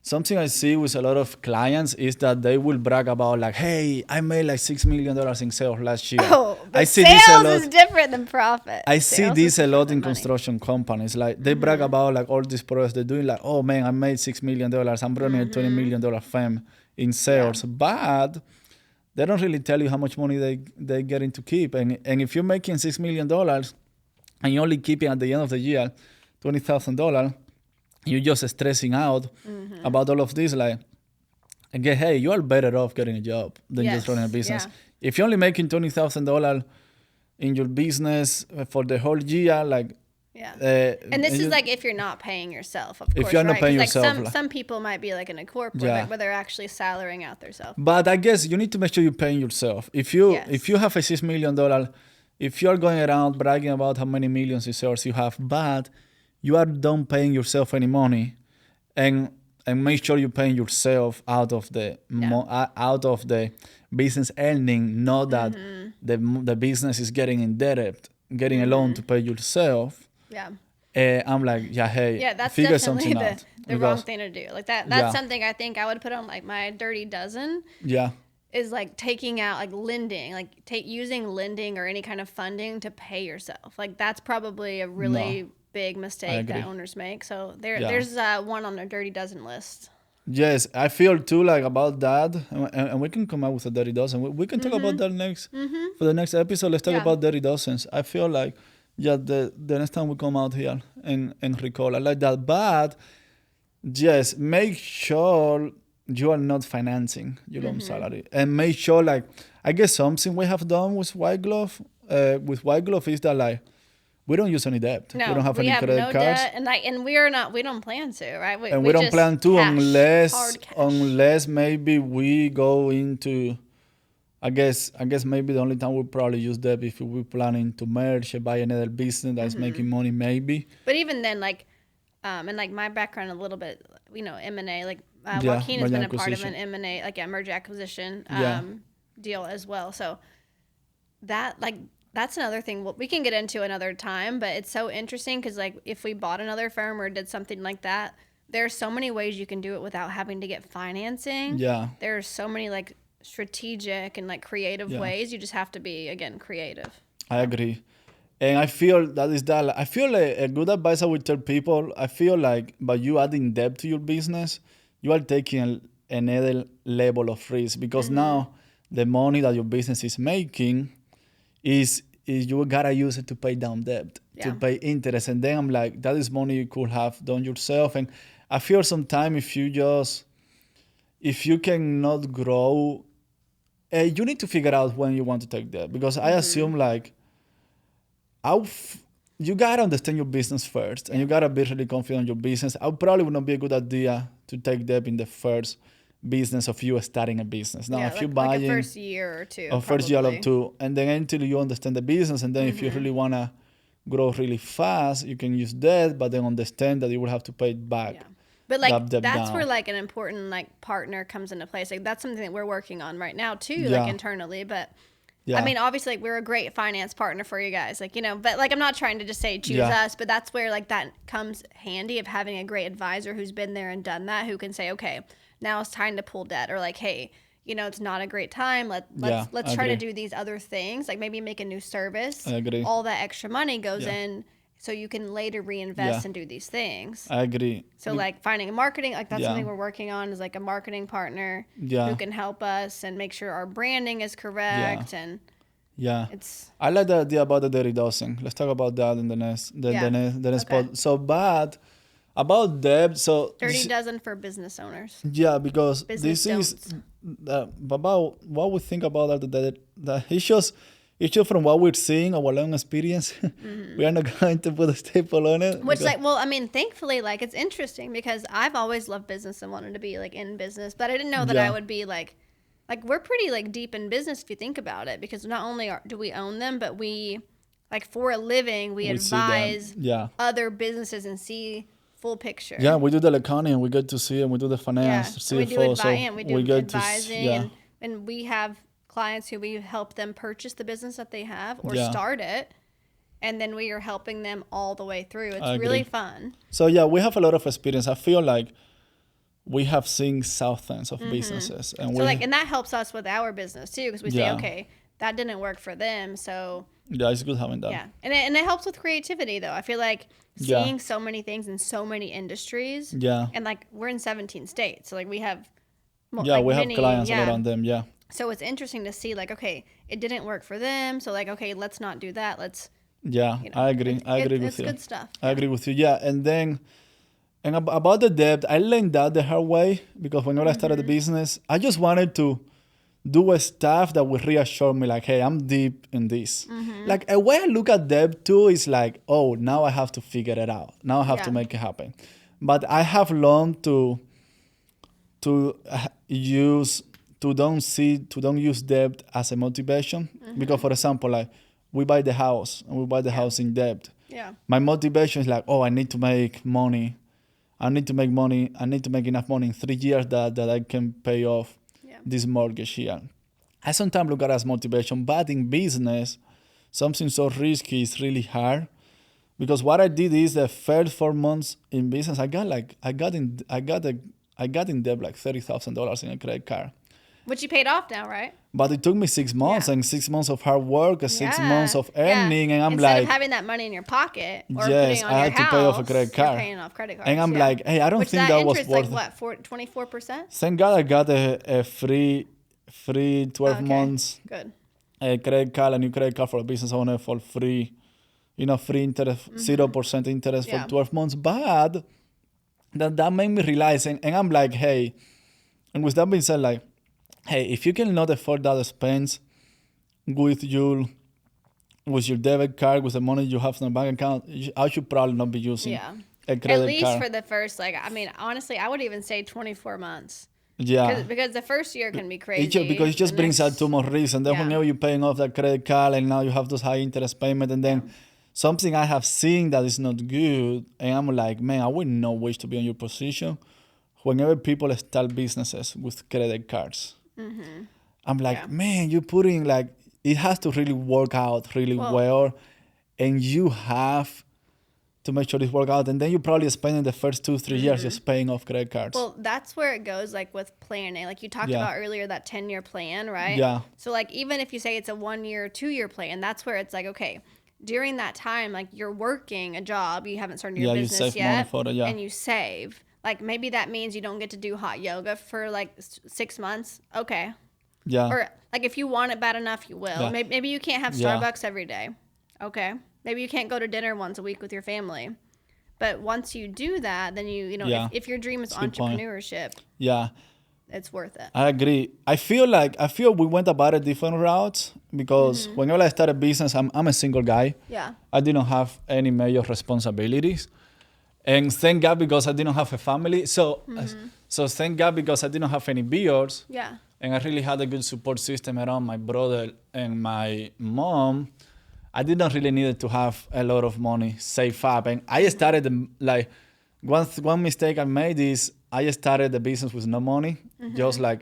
something I see with a lot of clients is that they will brag about like, hey, I made like $6 million in sales last year. Oh, but I see sales this a lot. is different than profit. I see this a lot in construction companies. Like they brag about like all these products they're doing. Like, oh man, I made $6 million. I'm running a $20 million firm in sales. But they don't really tell you how much money they getting to keep. And if you're making $6 million and you're only keeping at the end of the year $20,000, you're just stressing out about all of this. Like, again, hey, you are better off getting a job than just running a business. If you're only making $20,000 in your business for the whole year, like, and this is like if you're not paying yourself, of course. If you're not paying like yourself, some people might be like in a corporate where they're actually salarying out themselves. But I guess you need to make sure you're paying yourself. If you have a $6 million, if you're going around bragging about how many millions in sales you have, but you are done paying yourself any money, and make sure you're paying yourself out of the business earning, not that the business is getting indebted, getting a loan to pay yourself. I'm like, that's figure definitely something out. The wrong thing to do. Like that's something I think I would put on like my dirty dozen. Is like taking out like lending, like using lending or any kind of funding to pay yourself. Like that's probably a really big mistake that owners make. So there's one on their dirty dozen list. Yes, I feel too like about that, and we can come up with a dirty dozen. We can talk about that next for the next episode. Let's talk about dirty dozens. I feel like the next time we come out here and record, I like that. But yes, make sure you are not financing your own salary, and make sure like I guess something we have done with White Glove is that like we don't use any debt. No, we don't have any credit cards. Debt, and we don't plan to, right? We don't plan to unless maybe we go into. I guess maybe the only time we'll probably use debt if we're planning to merge or buy another business that's making money, maybe. But even then, like And like my background a little bit, M&A, like Yeah, Joaquin has merger been a part of an acquisition. M&A, like merger acquisition Yeah. deal as well. So that's another thing we can get into another time, but it's so interesting because like if we bought another firm or did something like that, there's so many ways you can do it without having to get financing. Yeah. There's so many like strategic and like creative Yeah. ways. You just have to be, again, creative. I agree. And I feel that is that. I feel like a good advice I would tell people, I feel like by you adding debt to your business, you are taking another level of risk because now the money that your business is making is you gotta use it to pay down debt, to Yeah. pay interest. And then I'm like, that is money you could have done yourself. And I feel sometimes if you cannot grow, you need to figure out when you want to take debt because I assume like, you gotta understand your business first, and you gotta be really confident in your business. I probably would not be a good idea to take debt in the first business of you starting a business. Now, Yeah, if you're like buying a first year or two. or first year or probably. two, and then until you understand the business, and then if you really wanna grow really fast, you can use debt, but then understand that you will have to pay it back. Yeah. But like that debt that's down. where like an important like partner comes into place. Like that's something that we're working on right now too, Yeah. like internally. But Yeah. I mean, obviously, like we're a great finance partner for you guys, like but like I'm not trying to just say choose Yeah. us, but that's where like that comes handy of having a great advisor who's been there and done that, who can say, okay, now it's time to pull debt, or like, hey, it's not a great time. Yeah, Let's I try to agree. do these other things, like maybe make a new service. I agree. All that extra money goes Yeah. in, so you can later reinvest Yeah. and do these things. I agree. So like finding a marketing, like that's Yeah. something we're working on, is like a marketing partner Yeah. who can help us and make sure our branding is correct. And Yeah. it's I like the idea about the dirty dozen. Let's talk about that in the next Yeah. the next Okay. pod. So bad about debt. So dirty dozen for business owners. yeah, because Business this is don'ts. about what we think about the issues. It's just from what we're seeing, our long experience. We are not going to put a staple on it. Which because- like, well, I mean, thankfully, like it's interesting because I've always loved business and wanted to be like in business, but I didn't know that Yeah. I would be like we're pretty like deep in business if you think about it, because not only do we own them, but we like for a living we we see them. advise Yeah. other businesses and see full picture. Yeah, we do the accounting, we get to see and we do the finance, So we do CFO, so and we do get to advising, yeah. and we have clients who we help them purchase the business that they have or Yeah. start it, and then we are helping them all the way through. It's I really agree. fun. So yeah, we have a lot of experience. I feel like we have seen thousands of businesses, and So like, and that helps us with our business too, because we say, Yeah. okay, that didn't work for them, so yeah, it's good having that. yeah, and it helps with creativity though. I feel like Yeah. seeing so many things in so many industries, Yeah, and like we're in 17 states, so like we have yeah, like we have many- clients yeah. around them. Yeah, So it's interesting to see like, okay, it didn't work for them, so like, okay, let's not do that. Let's yeah, I agree. I agree with it's you. good stuff. I agree with you. Yeah, and then about the debt, I learned that the hard way because whenever I started the business, I just wanted to do a stuff that would reassure me, like, hey, I'm deep in this. Like a way I look at debt too is like, oh, now I have to figure it out. Now I have to Yeah. make it happen. But I have learned to don't use debt as a motivation because, for example, like we buy the house and we buy the house in debt. Yeah. My motivation is like, oh, I need to make money. I need to make money. I need to make enough money in 3 years that I can pay off Yeah. this mortgage here. I sometimes look at it as motivation, but in business, something so risky is really hard. Because what I did is the first 4 months in business, I got in debt like $30,000 in a credit card. Which you paid off now, right? But it took me 6 months Yeah. and 6 months of hard work and 6 Yeah. months of Yeah. earning, and I'm Instead like, of having that money in your pocket or Yes, putting it on I your had to pay off a house, credit you're card. paying off credit cards. and I'm yeah. like, hey, I don't Which think that was interest, worth like it. what, 24%? Thank God I got a free 12 Okay. months Good. a credit card, a new credit card for a business owner for free, free interest, 0% interest Yeah. for 12 months. But that made me realize, and I'm like, hey, and with that being said, like, hey, if you cannot afford that expense with your debit card, with the money you have in the bank account, I should probably not be using Yeah. a credit At least card. for the first, like, I mean, honestly, I would even say 24 months. Yeah. Because the first year can be crazy. Because it just The brings out next- too much risk, and then Yeah. whenever you're paying off that credit card, and now you have those high interest payment, and then something I have seen that is not good, and I'm like, man, I would not wish to be in your position. Whenever people start businesses with credit cards, I'm like, Yeah. man, you're putting like, it has to really work out really well, and you have to make sure it work out, and then you probably spending the first 2-3 years just paying off credit cards. Well, that's where it goes, like with planning. Like you talked Yeah. about earlier, that 10-year plan, right? Yeah. So like even if you say it's a 1-year, 2-year plan, that's where it's like, okay, during that time, like you're working a job, you haven't started your Yeah, you business save money yet, for it, yeah. and you save. Like maybe that means you don't get to do hot yoga for like 6 months. Okay. Yeah. Or like if you want it bad enough, you will. Yeah. Maybe you can't have Yeah. Starbucks every day. Okay. Maybe you can't go to dinner once a week with your family. But once you do that, then you know, Yeah. if your dream is That's a good point. entrepreneurship, Yeah. it's worth it. I agree. I feel we went about it different routes because whenever I started business, I'm a single guy. Yeah. I didn't have any major responsibilities. And thank God because I didn't have a family. So thank God because I didn't have any bills. Yeah. And I really had a good support system around my brother and my mom. I didn't really need to have a lot of money saved up. And I started like one mistake I made is I started the business with no money, just like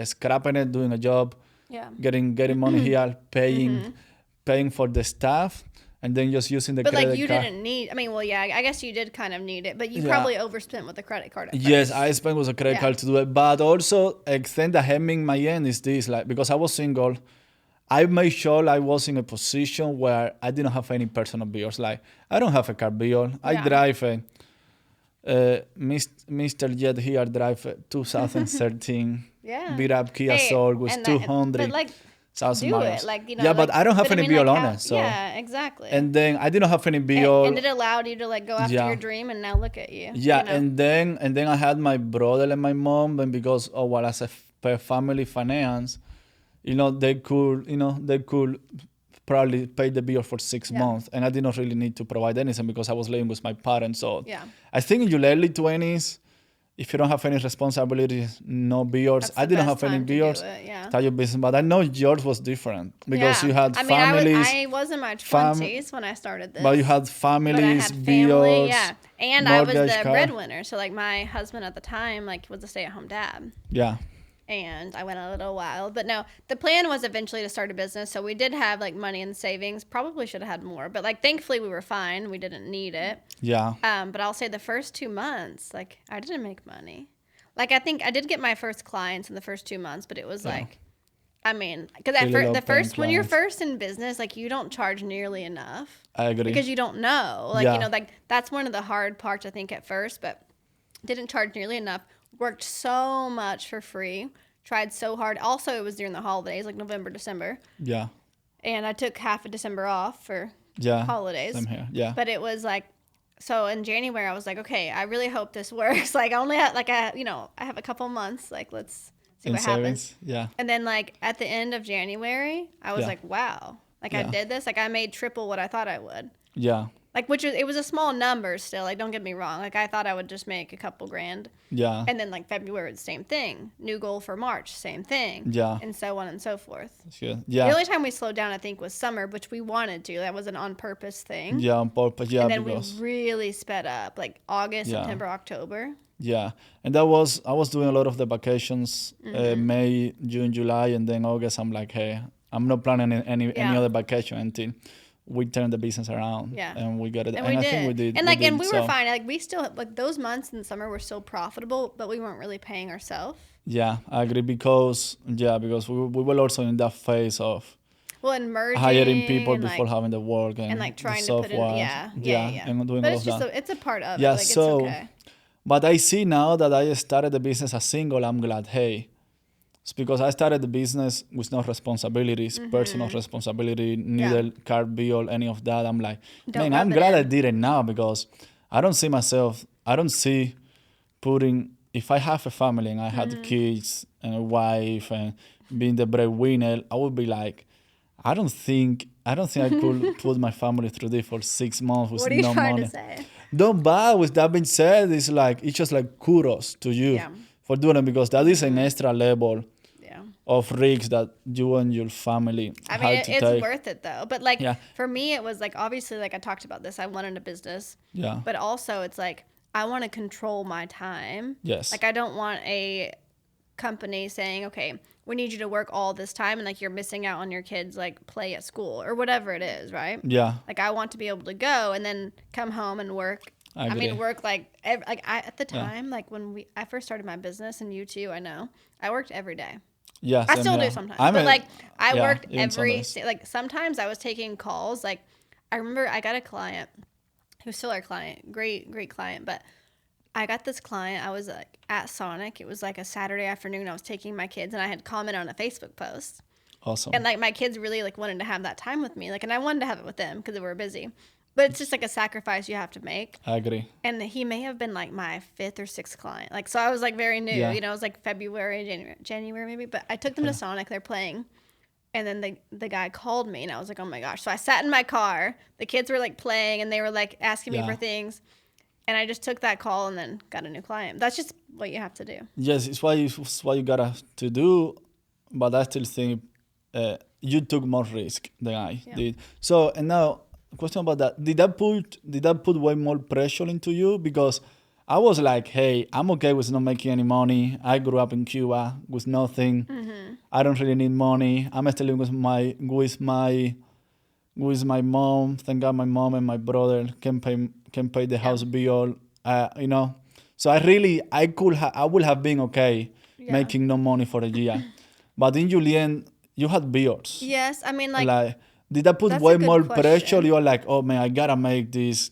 scrapping it, doing a job, Yeah. getting money here, paying for the staff, and then just using the But credit like you card. didn't need, I mean, well, yeah, I guess you did kind of need it, but you Yeah. probably overspent with the credit card at Yes, first. I spent with a credit Yeah. card to do it, but also a thing that helped me in my end is this, like because I was single, I made sure I was in a position where I didn't have any personal bills. Like I don't have a car bill. I Yeah. drive Mr. Jett here drive a 2013 Yeah. beat up Kia Hey, Soul with and that- 200. But like, thousand do miles. it. Like, you know. Yeah, but like, I don't have but any I mean, bill like, on how- it. So yeah, exactly. and then I didn't have any bill. And it allowed you to like go after Yeah. your dream, and now look at you. Yeah, you know? and then I had my brother and my mom, and because as a family finance, they could probably pay the bill for 6 Yeah. months, and I did not really need to provide anything because I was living with my parents. So Yeah. I think in your early 20s, if you don't have any responsibilities, no bills. That's I the didn't best have any time to do bills. it, yeah. Start your business, but I know yours was different because Yeah. you had I mean, families, I was in my fam- 20s when I started this. but you had But I families, had bills. family, yeah. And I was mortgage, the car. breadwinner. So like my husband at the time like was a stay-at-home dad. Yeah, And I went a little wild. But no, the plan was eventually to start a business. So we did have like money in savings. Probably should have had more. But like thankfully we were fine. We didn't need it. yeah, But I'll say the first 2 months, like I didn't make money. Like I think I did get my first clients in the first 2 months, but it was like, I mean, because Really low the first paying when you're clients. first in business, like you don't charge nearly enough I agree. because you don't know. Like Yeah. you know, like that's one of the hard parts I think at first, but didn't charge nearly enough. Worked so much for free. Tried so hard. Also, it was during the holidays, like November, December, Yeah, and I took half of December off for yeah. holidays. Same here. Yeah, But it was like, so in January, I was like, okay, I really hope this works. Like, I only had, like, I have a couple months. Like, let's see in what happens. savings. Yeah, And then, like, at the end of January, I was Yeah. like, wow. Like, I Yeah. did this. Like, I made triple what I thought I would. yeah, Like, it was a small number still. Like, don't get me wrong. Like, I thought I would just make a couple grand. yeah, And then, like, February, the same thing. New goal for March, same thing. Yeah. And so on and so forth. That's good. The Yeah, only time we slowed down, I think, was summer, which we wanted to. That was an on purpose thing. yeah, on purpose. Yeah, And then because we really sped up, like August, Yeah. September, October. yeah, and I was doing a lot of the vacations, Mm-hmm. May, June, July, and then August. I'm like, hey, I'm not planning any Yeah. other vacation until we turn the business around. Yeah. and we got it. And And we I did. think we did. And like, and we were so, fine. Like, we still, like, those months in the summer were still profitable, but we weren't really paying ourselves. Yeah, I agree because we were also in that phase of Well, and merging. hiring people and, before like, having the work and like the trying to put in, software. yeah. and doing But all it's of just, that. it's a part of Yeah, it. Like, so- it's okay. But I see now that I started the business as single, I'm glad, hey, it's because I started the business with no responsibilities, personal responsibility, neither car bill, any of that. I'm like, Don't man, I'm rub it glad I in. did it now because I don't see putting, if I have a family and I had kids and a wife and being the breadwinner, I would be like, I don't think I could put my family through this for 6 months with What are you no trying money. to say? No, but with that being said, it's just like kudos to you Yeah. for doing it because that is an extra level Yeah. of risks that you and your family I mean, had to it's take. worth it though. But like Yeah. for me, it was like obviously like I talked about this. I wanted a business, Yeah. but also it's like I want to control my time. Yes. Like I don't want a company saying, okay, we need you to work all this time, and like you're missing out on your kids like play at school or whatever it is, right? Yeah. Like I want to be able to go and then come home and work. I I mean, agree. work at the time, like when I first started my business, and you too, I know, I worked every day. Yeah. I same still here. do sometimes, but like I yeah, worked even Sundays. like sometimes I was taking calls. Like I remember I got a client who's still our client, great client, but I got this client. I was like at Sonic. It was like a Saturday afternoon. I was taking my kids, and I had commented on a Facebook post, Awesome. and like my kids really like wanted to have that time with me, like, and I wanted to have it with them because they were busy. But it's just like a sacrifice you have to make. I agree. And he may have been like my 5th or 6th client. Like, so I was like very new, Yeah. you know, it was like February, January maybe. But I took them to Sonic, they're playing. And then the guy called me and I was like, oh my gosh. So I sat in my car, the kids were like playing and they were like asking me Yeah. for things. And I just took that call and then got a new client. That's just what you have to do. Yes, it's what you gotta to do, but I still think you took more risk than I did. So and now question about that: did that put way more pressure into you? Because I was like, hey, I'm okay with not making any money. I grew up in Cuba with nothing. I don't really need money. I'm still living with my mom. Thank God my mom and my brother can pay the house bill. You know, so I would have been okay making no money for a year, but in Julian you had bills. Yes, I mean like did that put that's way a good more question. pressure? You're like, oh man, I gotta make this.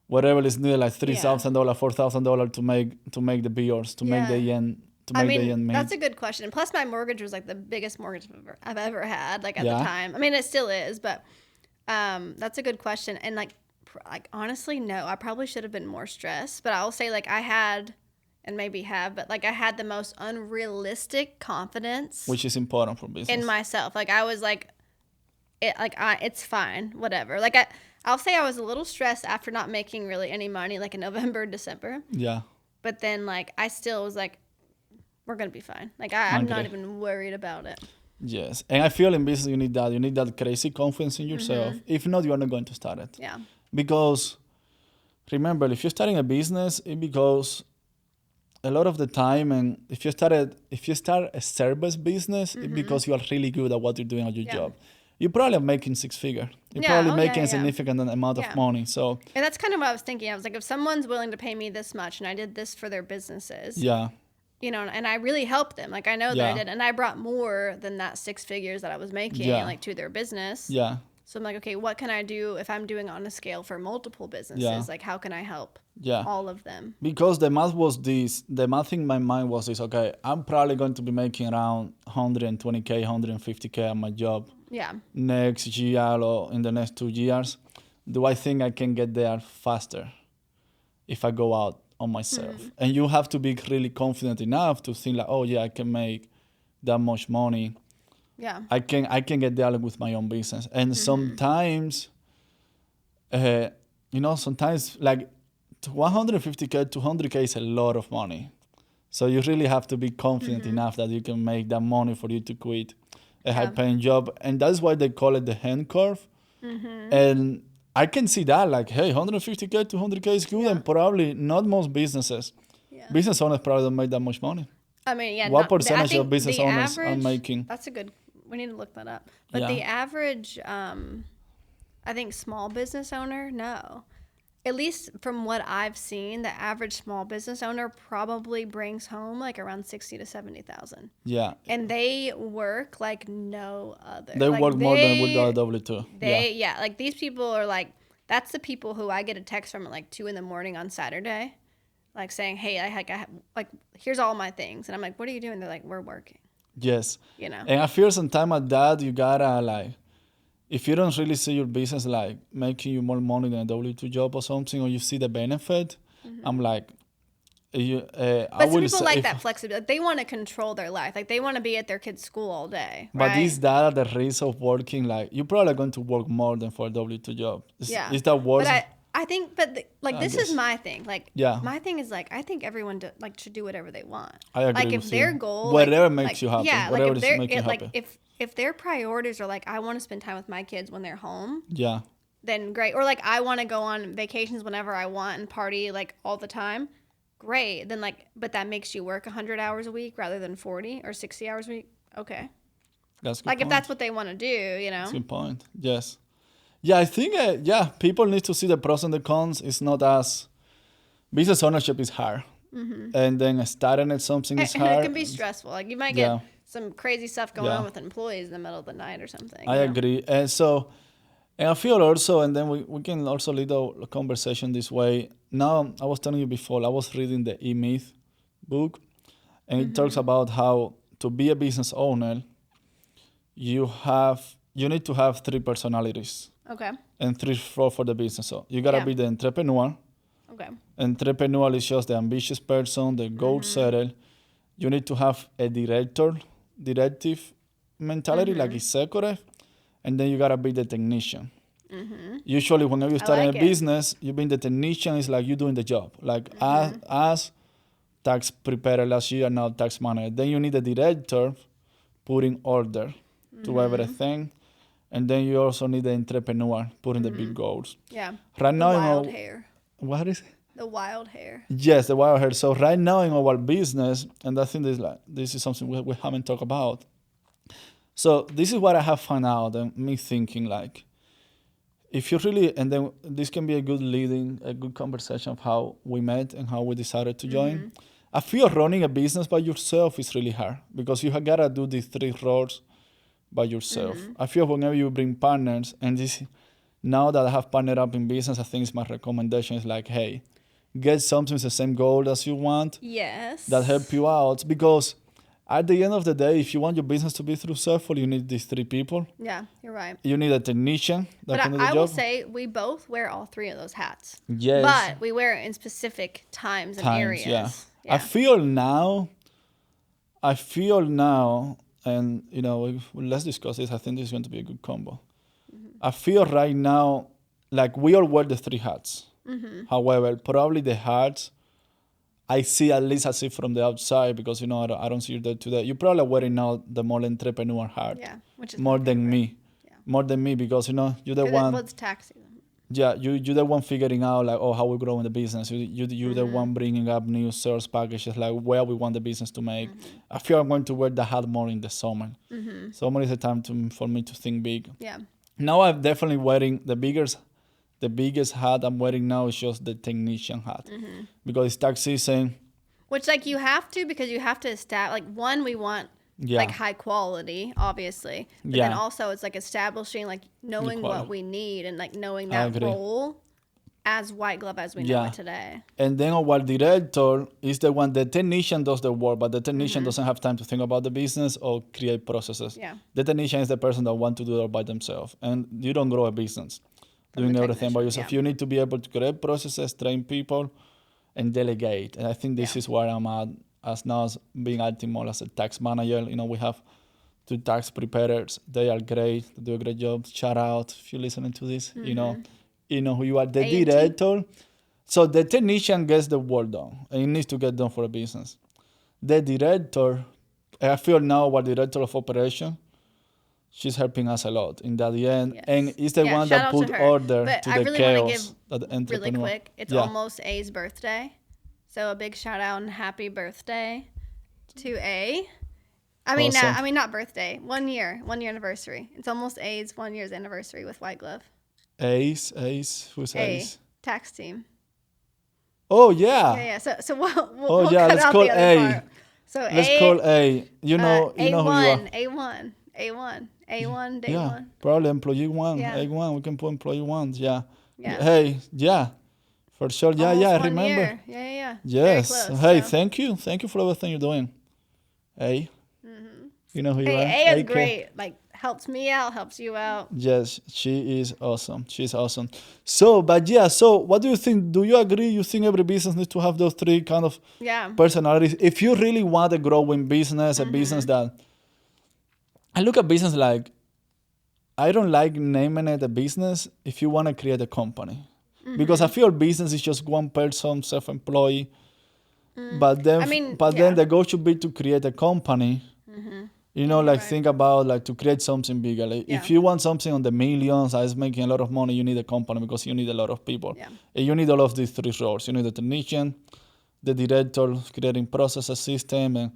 Whatever is needed, like $3,000, $4,000 to make the bills, to make the end. I mean, that's a good question. And plus, my mortgage was like the biggest mortgage I've ever had, like at the time. I mean, it still is, but that's a good question. And like honestly, no, I probably should have been more stressed. But I'll say like I had, and maybe have, but like I had the most unrealistic confidence, which is important for business, in myself. Like I was like, it's fine, whatever. Like I'll say I was a little stressed after not making really any money, like in November, December. Yeah. But then like I still was like, we're gonna be fine. Like I'm not even worried about it. Yes, and I feel in business you need that. You need that crazy confidence in yourself. If not, you are not going to start it. Yeah. Because remember, if you're starting a business, it because a lot of the time, and if you start a service business, it's because you are really good at what you're doing at your job. You're probably making 6 figures. You're probably making a significant amount of money. So and that's kind of what I was thinking. I was like, if someone's willing to pay me this much and I did this for their businesses, you know, and I really helped them. Like I know that I did, and I brought more than that 6 figures that I was making, like to their business. Yeah. So I'm like, okay, what can I do if I'm doing on a scale for multiple businesses? Like how can I help all of them? Because the math was this. The math in my mind was this. Okay, I'm probably going to be making around 120K, 150K at my job. Yeah. Next year or in the next 2 years. Do I think I can get there faster if I go out on myself? And you have to be really confident enough to think like, oh yeah, I can make that much money. Yeah. I can get there with my own business. And sometimes, sometimes like 150K, 200K is a lot of money. So you really have to be confident enough that you can make that money for you to quit a high-paying job. And that's why they call it the hand curve. And I can see that like, hey, 150K, 200K is good, and probably not most business owners probably don't make that much money. I mean, what percentage of business owners are making? That's a good. We need to look that up. But the average, I think, small business owner, no. At least from what I've seen, the average small business owner probably brings home like around 60 to 70,000. Yeah. And they work like no other. They work more than with the W2. Like these people are like, that's the people who I get a text from at like 2 a.m. on Saturday, like saying, hey, I have, like, here's all my things. And I'm like, what are you doing? They're like, we're working. Yes. You know. And I feel sometimes at that, you gotta like, if you don't really see your business like making you more money than a W2 job or something, or you see the benefit, I'm like, but some people like that flexibility. They want to control their life. Like they want to be at their kids' school all day. Right? But is that at the risk of working? Like you're probably going to work more than for a W2 job. Is that worse? I think, but this is my thing. Like, Yeah. my thing is like, I think everyone should do whatever they want. I agree Like, if with their you. goal, Whatever like, makes you happy. yeah, like Whatever if is they're making you happy. if their priorities are like, I want to spend time with my kids when they're home, Yeah. then great. Or like, I want to go on vacations whenever I want and party like all the time, great. Then like, but that makes you work 100 hours a week rather than 40 or 60 hours a week. Okay. That's a good Like, point. if that's what they want to do, you know. That's a good point. Yes. Yeah, I think, people need to see the pros and the cons. It's not as... Business ownership is hard. And then starting at something is And hard. it can be stressful. Like, you might get some crazy stuff going on with employees in the middle of the night or something. I agree. And so, and I feel also, and then we can also lead the conversation this way. Now, I was telling you before, I was reading the E-Myth book, and it talks about how to be a business owner, you need to have 3 personalities. Okay. And 3 for the business. So you gotta be the entrepreneur. Okay. Entrepreneur is just the ambitious person, the goal setter. You need to have a directive mentality, like executive, and then you gotta be the technician. Usually, whenever you start a business, you being the technician is like you doing the job. Like as tax preparer last year, now tax manager. Then you need a director putting order to everything. And then you also need the entrepreneur putting the big goals. Yeah. Right now, wild hair. What is it? The wild hair. Yes, the wild hair. So right now in our business, and I think this is something we haven't talked about. So this is what I have found out, and me thinking like, if you really, and then this can be a good conversation of how we met and how we decided to join. I feel running a business by yourself is really hard because you gotta do these 3 roles by yourself. I feel whenever you bring partners, and this now that I have partnered up in business, I think my recommendation is like, hey, get something with the same goal as you want. Yes. That help you out, because at the end of the day, if you want your business to be successful, you need these 3 people. Yeah, you're right. You need a technician that can do the I job. will say we both wear all 3 of those hats. Yes. But we wear it in specific times and areas. Yeah. Yeah. I feel now, and let's discuss this. I think this is going to be a good combo. I feel right now like we all wear the 3 hats. However, probably the hats I see from the outside, because I don't see you there today. You're probably wearing now the more entrepreneur hat. Yeah, which is more than me. Yeah. More than me, because you're the one. What's tax season? Yeah, you're the one figuring out like, how we grow in the business. You're the one bringing up new sales packages, like where we want the business to make. I feel I'm going to wear the hat more in the summer. Summer is a time for me to think big. Yeah. Now I'm definitely wearing the biggest hat I'm wearing now is just the technician hat, because it's tax season. Which you have to, because you have to establish, one, we want high quality, obviously. But then also it's establishing, knowing what we need and knowing that role as white glove as we know it today. And then our director is the technician does the work, but the technician doesn't have time to think about the business or create processes. Yeah. The technician is the person that want to do it all by themselves. And you don't grow a business doing everything by yourself. You need to be able to create processes, train people, and delegate. And I think this is where I'm at as being acting more as a tax manager. We have 2 tax preparers. They are great. They do a great job. Shout out if you're listening to this. You know who you are. The director. So the technician gets the work done, and it needs to get done for a business. The director, I feel now our director of operation, she's helping us a lot in that end. Yes. And it's the one that put order but to I the really chaos. Really quick, it's almost A's birthday. So a big shout out and happy birthday to A. Not birthday. 1 year anniversary. It's almost A's 1 year's anniversary with White Glove. Ace, who's Ace? Tax team. Oh yeah. Yeah. So we'll let's cut out call the other A. part. So Let's call A. You know who you are. A1, day Yeah, 1. probably employee 1. Yeah. A1, we can put employee 1. Yeah. Yeah. Hey, yeah. For sure. Yeah, Almost I 1 remember. year. Yeah. Yes. Very close, Hey, so. thank you. Thank you for everything you're doing. A. You know who you are. A is great. Helps me out, helps you out. Yes, she is awesome. She's awesome. So what do you think? Do you agree? You think every business needs to have those 3 kind of personalities? If you really want a growing business, a business that... I look at business like... I don't like naming it a business if you want to create a company. Because I feel business is just one person, self-employed. But then, I mean, then the goal should be to create a company. You know, like right. think about like to create something bigger. Like if you want something on the millions, is making a lot of money, you need a company because you need a lot of people. Yeah. And you need all of these three roles. You need the technician, the director, creating processes, system, and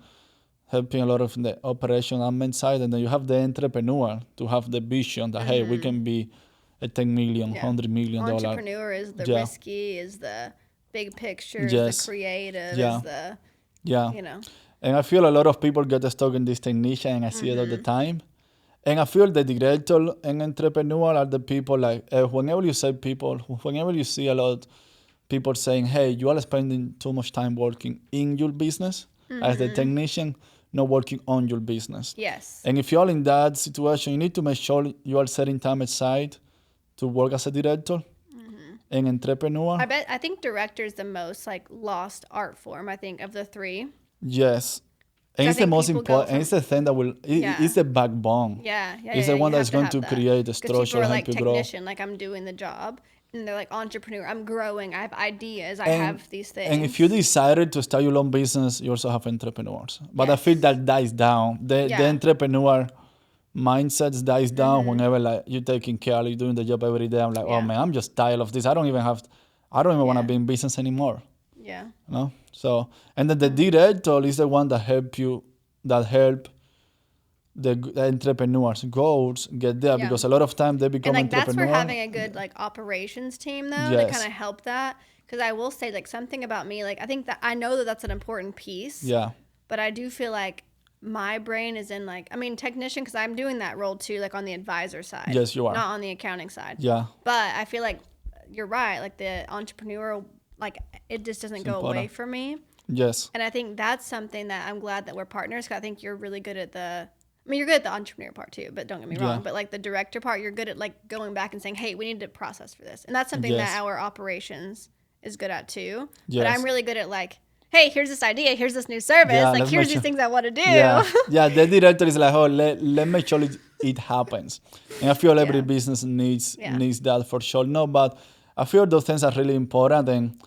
helping a lot of the operation admin side. And then you have the entrepreneur to have the vision that, hey, we can be a 10 million, $100 million. Entrepreneur is the risky, is the big picture, is the creative, is the, you know. And I feel a lot of people get stuck in this technician, and I see it all the time. And I feel the director and entrepreneur are the people like, whenever you see a lot people saying, hey, you are spending too much time working in your business as the technician, not working on your business. Yes. And if you're in that situation, you need to make sure you are setting time aside to work as a director and entrepreneur. I think director is the most like lost art form, I think, of the three. Yes. And it's the most important, and it's the thing that it's the backbone. Yeah. It's the one that's going to create the structure, help you grow. technician, like I'm doing the job. And they're like entrepreneur, I'm growing, I have ideas, I have these things. And if you decided to start your own business, you also have entrepreneurs. But I feel that dies down. The entrepreneur mindset dies down whenever like you're taking care, you're doing the job every day. I'm like, oh man, I'm just tired of this. I don't even want to be in business anymore. Yeah. You know? So, and then the director is the one that help the entrepreneurs goals get there, because a lot of time they become and like entrepreneurs. That's where having a good like operations team though to kind of help that, because I will say like something about me, like I think that I know that that's an important piece, but I do feel like my brain is in like, I mean, technician, because I'm doing that role too, like on the advisor side. Yes, you are. Not on the accounting side. But I feel like you're right, like the entrepreneurial, like it just doesn't go away from me. Yes. And I think that's something that I'm glad that we're partners, because I think you're really good at you're good at the entrepreneur part too, but don't get me wrong. But like the director part, you're good at like going back and saying, hey, we need to process for this. And that's something that our operations is good at too. But I'm really good at like, hey, here's this idea, here's this new service, like here's these things I want to do. The director is like, oh, let make sure it happens. And I feel every business needs that for sure. No, but I feel those things are really important.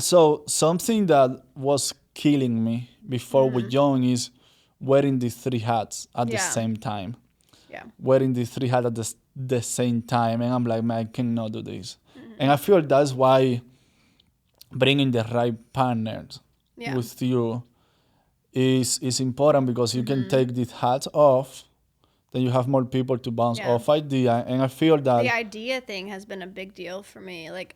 So something that was killing me before we joined is wearing these three hats at the same time. Wearing these three hats at the same time. And I'm like, man, I cannot do this. And I feel that's why bringing the right partners with you is important, because you can take these hats off, then you have more people to bounce off idea. And I feel that the idea thing has been a big deal for me. Like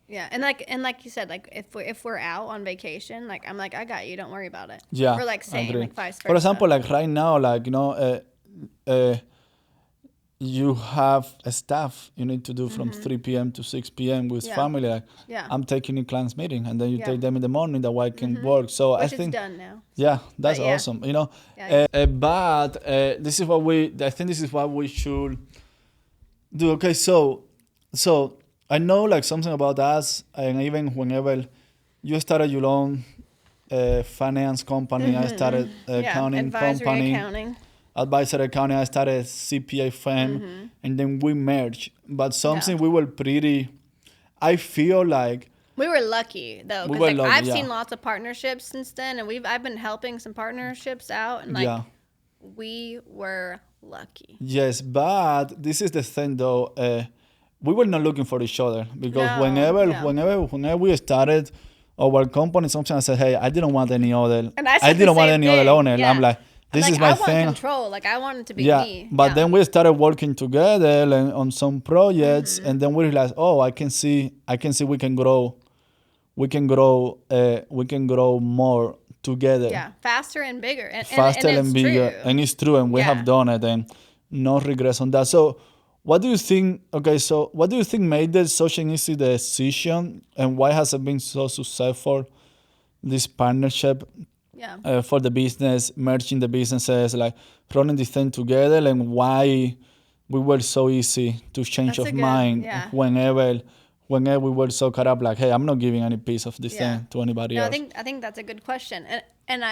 and like you said, like if we're out on vacation, like I'm like, I got you, don't worry about it. Or like same, like vice versa. For example, like right now, like you have a staff you need to do from 3 p.m. to 6 p.m. with family. Like I'm taking a client's meeting, and then you take them in the morning that way I can work. So I think it's done now. Yeah, that's awesome. You know, but this is what we should do. Okay, so I know like something about us, and even whenever you started your own finance company, I started accounting company. Advisory accounting, I started CPA firm, and then we merged. But something we were I feel like we were lucky though, because I've seen lots of partnerships since then, and I've been helping some partnerships out, and like we were lucky. Yes, but this is the thing though. We were not looking for each other, because whenever we started our company, sometimes I said, hey, I didn't want any other. And I didn't want any other owner. I'm like, this is my thing. I want control. Like I want it to be me. But then we started working together on some projects, and then we realized, oh, I can see we can grow. We can grow more together. Yeah, faster and bigger. Faster and bigger. True. And it's true, and we have done it, and no regrets on that. So what do you think? Okay, so what do you think made this such an easy decision, and why has it been so successful, this partnership? For the business, merging the businesses, like running this thing together, and why we were so easy to change of mind whenever we were so caught up, like, hey, I'm not giving any piece of this thing to anybody else. I think that's a good question, and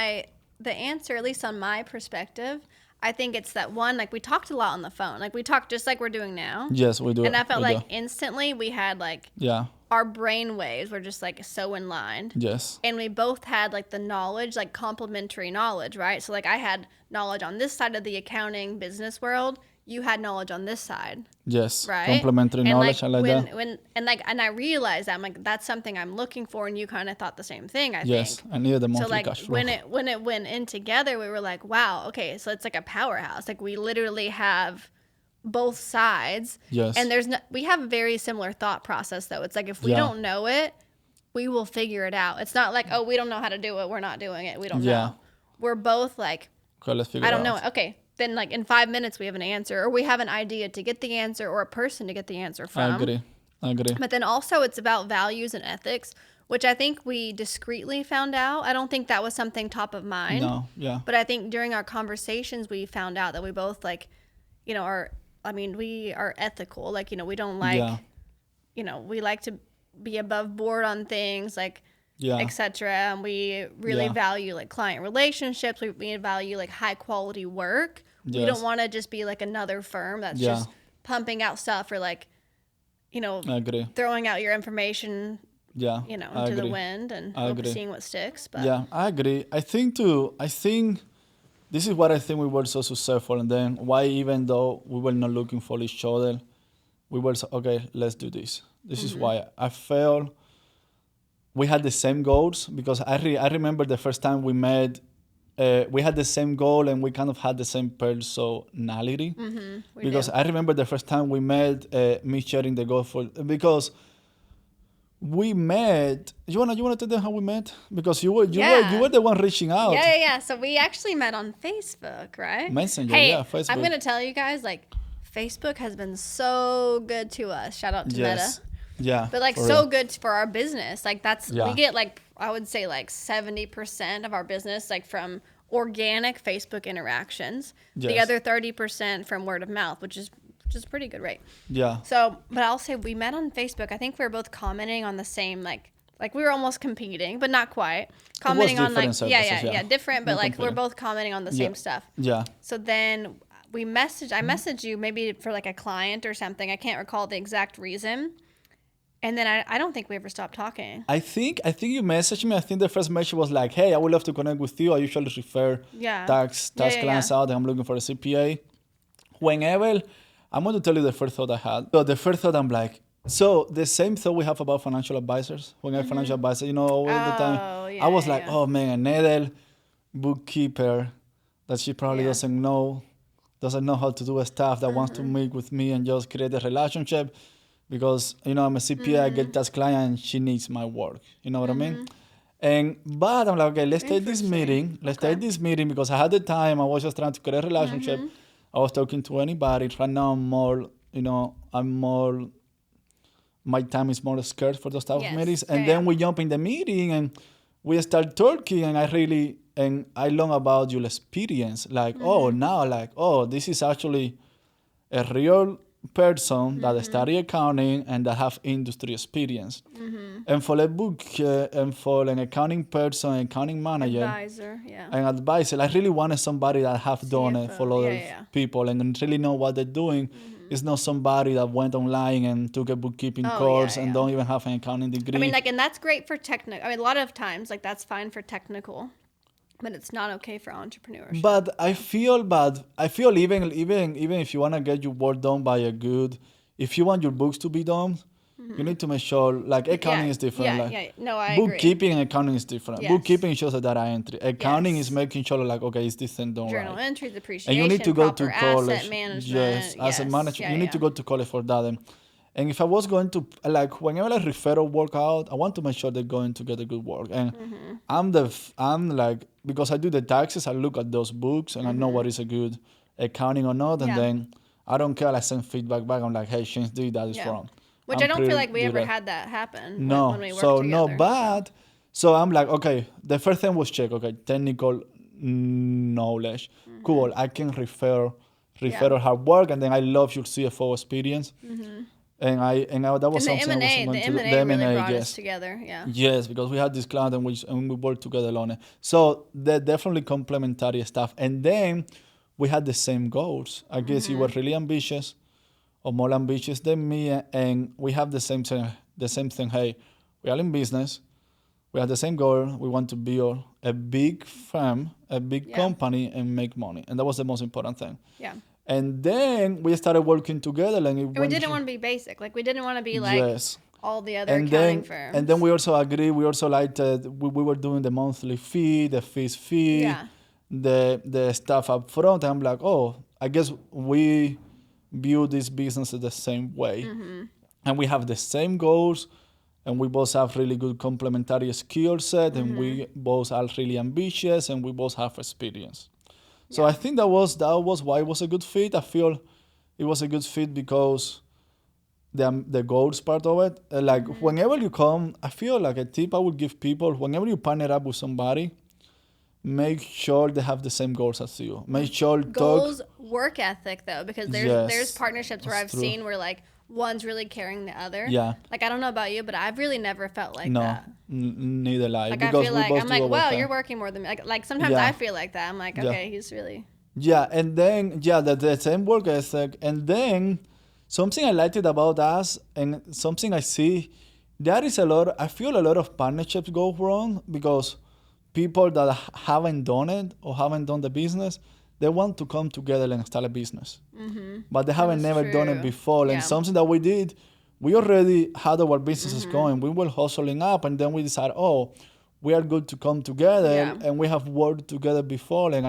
the answer, at least on my perspective, I think it's that one, like we talked a lot on the phone. Like we talked just like we're doing now. Yes, we do. And I felt we like do. instantly we had like Yeah. our brain waves were just like so in line. Yes. And we both had like the knowledge, like complementary knowledge, right? So like I had knowledge on this side of the accounting business world. You had knowledge on this side, Yes. right? Complementary And knowledge. like I like that. and I realized that I'm like that's something I'm looking for, and you kind of thought the same thing. I Yes. think. I needed the monthly So like cash flow. when it went in together, we were like, wow, okay, so it's like a powerhouse. Like we literally have both sides. Yes. And we have a very similar thought process though. It's like if we don't know it, we will figure it out. It's not like, oh, we don't know how to do it, we're not doing it. We don't know. We're both like, Okay, let's figure I it don't out. know. Okay. Then like in 5 minutes we have an answer, or we have an idea to get the answer, or a person to get the answer from. I agree. But then also it's about values and ethics, which I think we discreetly found out. I don't think that was something top of mind. No, yeah. But I think during our conversations we found out that we both like, we are ethical. Like, we don't like, we like to be above board on things, like, etc. And we really value like client relationships. We value like high quality work. We don't want to just be like another firm that's just pumping out stuff or like, I agree. throwing out your information, into the wind and seeing what sticks. But yeah, I agree. I think this is what I think we were so successful, and then why, even though we were not looking for each other, we were so, okay, let's do this. This is why I felt we had the same goals, because I remember the first time we met, we had the same goal and we kind of had the same personality. Because I remember the first time we met, me sharing the goal because we met. You wanna tell them how we met? Because you were the one reaching out. Yeah. So we actually met on Facebook, right? Messenger, hey, Facebook. I'm gonna tell you guys, like, Facebook has been so good to us. Shout out to Meta. Yeah. But like so good for our business. Like we get like, I would say like 70% of our business like from organic Facebook interactions. The other 30% from word of mouth, which is pretty good rate. Yeah. So, but I'll say we met on Facebook. I think we were both commenting on the same like we were almost competing, but not quite. Commenting on like different, but like we're both commenting on the same stuff. Yeah. So then I messaged you maybe for like a client or something. I can't recall the exact reason. And then I don't think we ever stopped talking. I think you messaged me. I think the first message was like, hey, I would love to connect with you. I usually refer tax clients out, and I'm looking for a CPA. Whenever, I'm going to tell you the first thought I had. So the first thought, I'm like, so the same thought we have about financial advisors. When I'm financial advisor, all the time. I was like, oh man, Nedel, bookkeeper, that she probably doesn't know how to do stuff, that wants to meet with me and just create a relationship. Because, I'm a CPA, I get that client, and she needs my work. You know what I mean? But I'm like, okay, let's take this meeting. Take this meeting because I had the time. I was just trying to create a relationship. I was talking to anybody. Right now, my time is more scarce for those type of meetings. And then we jump in the meeting and we start talking, and I learn about your experience. Like, this is actually a real person that study accounting and that have industry experience. And for a book and for an accounting person, accounting manager, an advisor, I really wanted somebody that have done it for other people and really know what they're doing. It's not somebody that went online and took a bookkeeping course and don't even have an accounting degree. I mean, like, and that's great for technical. I mean, a lot of times, like, that's fine for technical, but it's not okay for entrepreneurship. But I feel even if you want to get your work done by if you want your books to be done, you need to make sure, like, accounting is different. No, I agree. Bookkeeping and accounting is different. Bookkeeping shows a data entry. Accounting is making sure, like, okay, is this thing done Journal right? entries, depreciation, and you need to go to college. Asset management. Yes, asset management. You need to go to college for that. And if I was going to, like, whenever I refer a work out, I want to make sure they're going to get a good work. And I'm like, because I do the taxes, I look at those books and I know what is a good accounting or not. And then I don't care, I send feedback back. I'm like, hey, change this, that is wrong. Which I don't feel like we ever had that happen no. when we worked together. So I'm like, okay, the first thing was check, okay, technical knowledge. Cool, I can refer hard work, and then I love your CFO experience. And that was something I was going to do. The M&A really brought us together, Yes, because we had this client and we worked together on it. So they're definitely complementary stuff. And then we had the same goals. I guess you were really ambitious or more ambitious than me, and we have the same thing. Hey, we are in business. We have the same goal. We want to build a big firm, a big company, and make money. And that was the most important thing. Yeah. And then we started working together. And we didn't want to be basic. Like, we didn't want to be like all the other accounting firms. And then we also agreed. We also liked we were doing the monthly fee, the fees fee, the stuff up front. And I'm like, oh, I guess we view this business the same way. And we have the same goals. And we both have really good complementary skill set, and we both are really ambitious, and we both have experience. So I think that was why it was a good fit. I feel it was a good fit because the goals part of it. Like whenever you come, I feel like a tip I would give people: whenever you partner up with somebody, make sure they have the same goals as you. Make sure goals, work ethic though, because there's partnerships where I've seen where like one's really carrying the other. Yeah. Like, I don't know about you, but I've really never felt like that. Neither like. Like, I feel like, I'm like, wow, you're working more than me. Like sometimes I feel like that. I'm like, okay, he's really. Yeah, and then, the same work ethic. And then something I liked about us and something I see, I feel a lot of partnerships go wrong because people that haven't done it or haven't done the business, they want to come together and start a business. But they haven't never done it before. And something that we did, we already had our businesses going. We were hustling up, and then we decided, oh, we are good to come together. And we have worked together before, and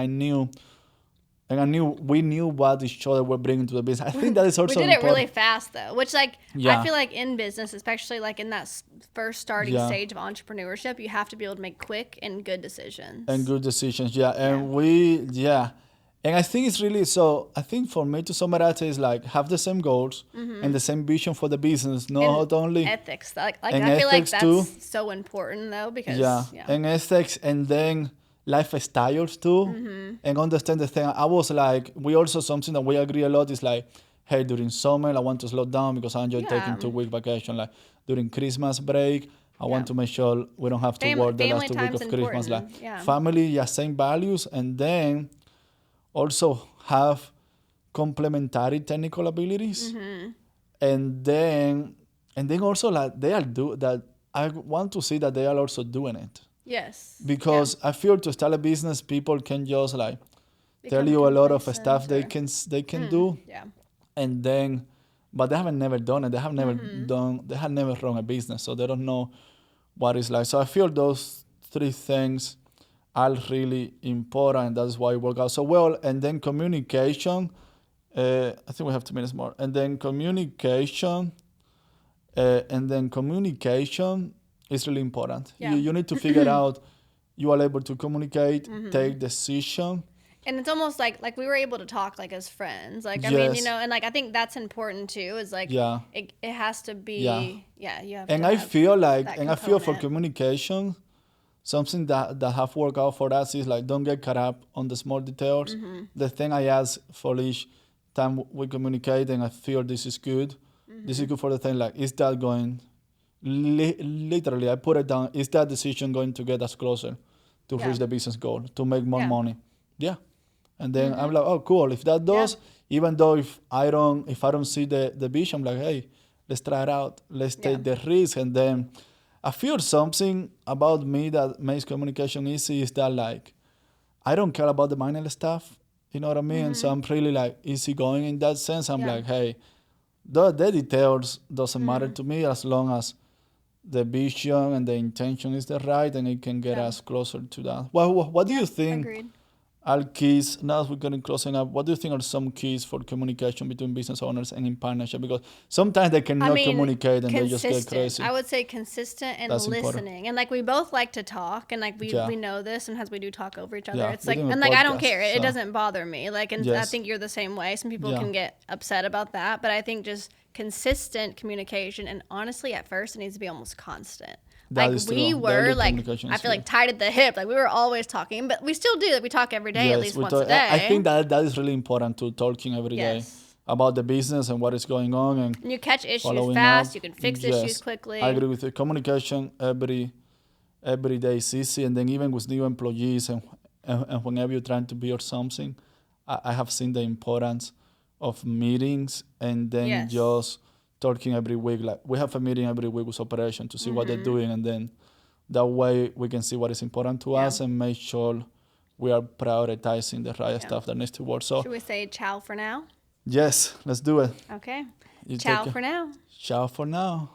we knew what each other were bringing to the business. I think that is also we did important. it really fast though, which I feel like in business, especially like in that first starting stage of entrepreneurship, you have to be able to make quick and good decisions. And I think it's really, so I think for me to summarize is like have the same goals and the same vision for the business, not only ethics. Like I feel like that's so important though, because and ethics, and then lifestyles too, and understand the thing. I was like, we also, something that we agree a lot is like, hey, during summer I want to slow down because I enjoy taking 2-week vacation. Like during Christmas break, I want to make sure we don't have to work the last 2 weeks of Christmas. Like family, same values, and then also have complementary technical abilities, and then also like they are that. I want to see that they are also doing it. Yes. Because I feel to start a business, people can just like tell you a lot of stuff they can do, and then, but they haven't never done it. They have never they have never run a business, so they don't know what it's like. So I feel those 3 things are really important. That's why it work out so well. And then communication. I think we have 2 minutes more. And then communication. Is really important. You need to figure out you are able to communicate, take decision. And it's almost like we were able to talk like as friends. Like, I mean, and like I think that's important too, is like it has to be you have and to I have feel like that and I feel for component. Communication, something that have worked out for us is like don't get caught up on the small details. The thing I ask for each time we communicate, and I feel this is good. This is good for the thing, like, is that going literally, I put it down, is that decision going to get us closer to reach the business goal, to make more money? And then I'm like, oh, cool. If that does, even though if I don't see the vision, I'm like, hey, let's try it out. Let's take the risk. And then I feel something about me that makes communication easy is that, like, I don't care about the minor stuff. You know what I mean? So I'm really like easygoing in that sense. I'm like, hey, the details doesn't matter to me as long as the vision and the intention is the right, and it can get us closer to that. Well, what do you think are keys, now as we're getting closing up, what do you think are some keys for communication between business owners and in partnership? Because sometimes they cannot communicate and they just get crazy. I would say consistent and listening. Important. And like we both like to talk, and like we know this, sometimes we do talk over each other. It's like, and like, I don't care. It doesn't bother me. Like, and I think you're the same way. Some people can get upset about that, but I think just consistent communication, and honestly at first it needs to be almost constant. Like we were like, I feel like tied at the hip. Like we were always talking, but we still do. Like we talk every day, at least once a day. I think that is really important, to talking every day about the business and what is going on, and you catch issues fast. You can fix issues quickly. I agree with you. Communication every day is easy, and then even with new employees and whenever you're trying to build something, I have seen the importance of meetings and then Yes. just talking every week. Like we have a meeting every week with operation to see what they're doing, and then that way we can see what is important to Yeah. us and make sure we are prioritizing the right stuff that needs to work. So Should we say ciao for now? yes, let's do it. Okay. You Ciao take for now. Ciao for now.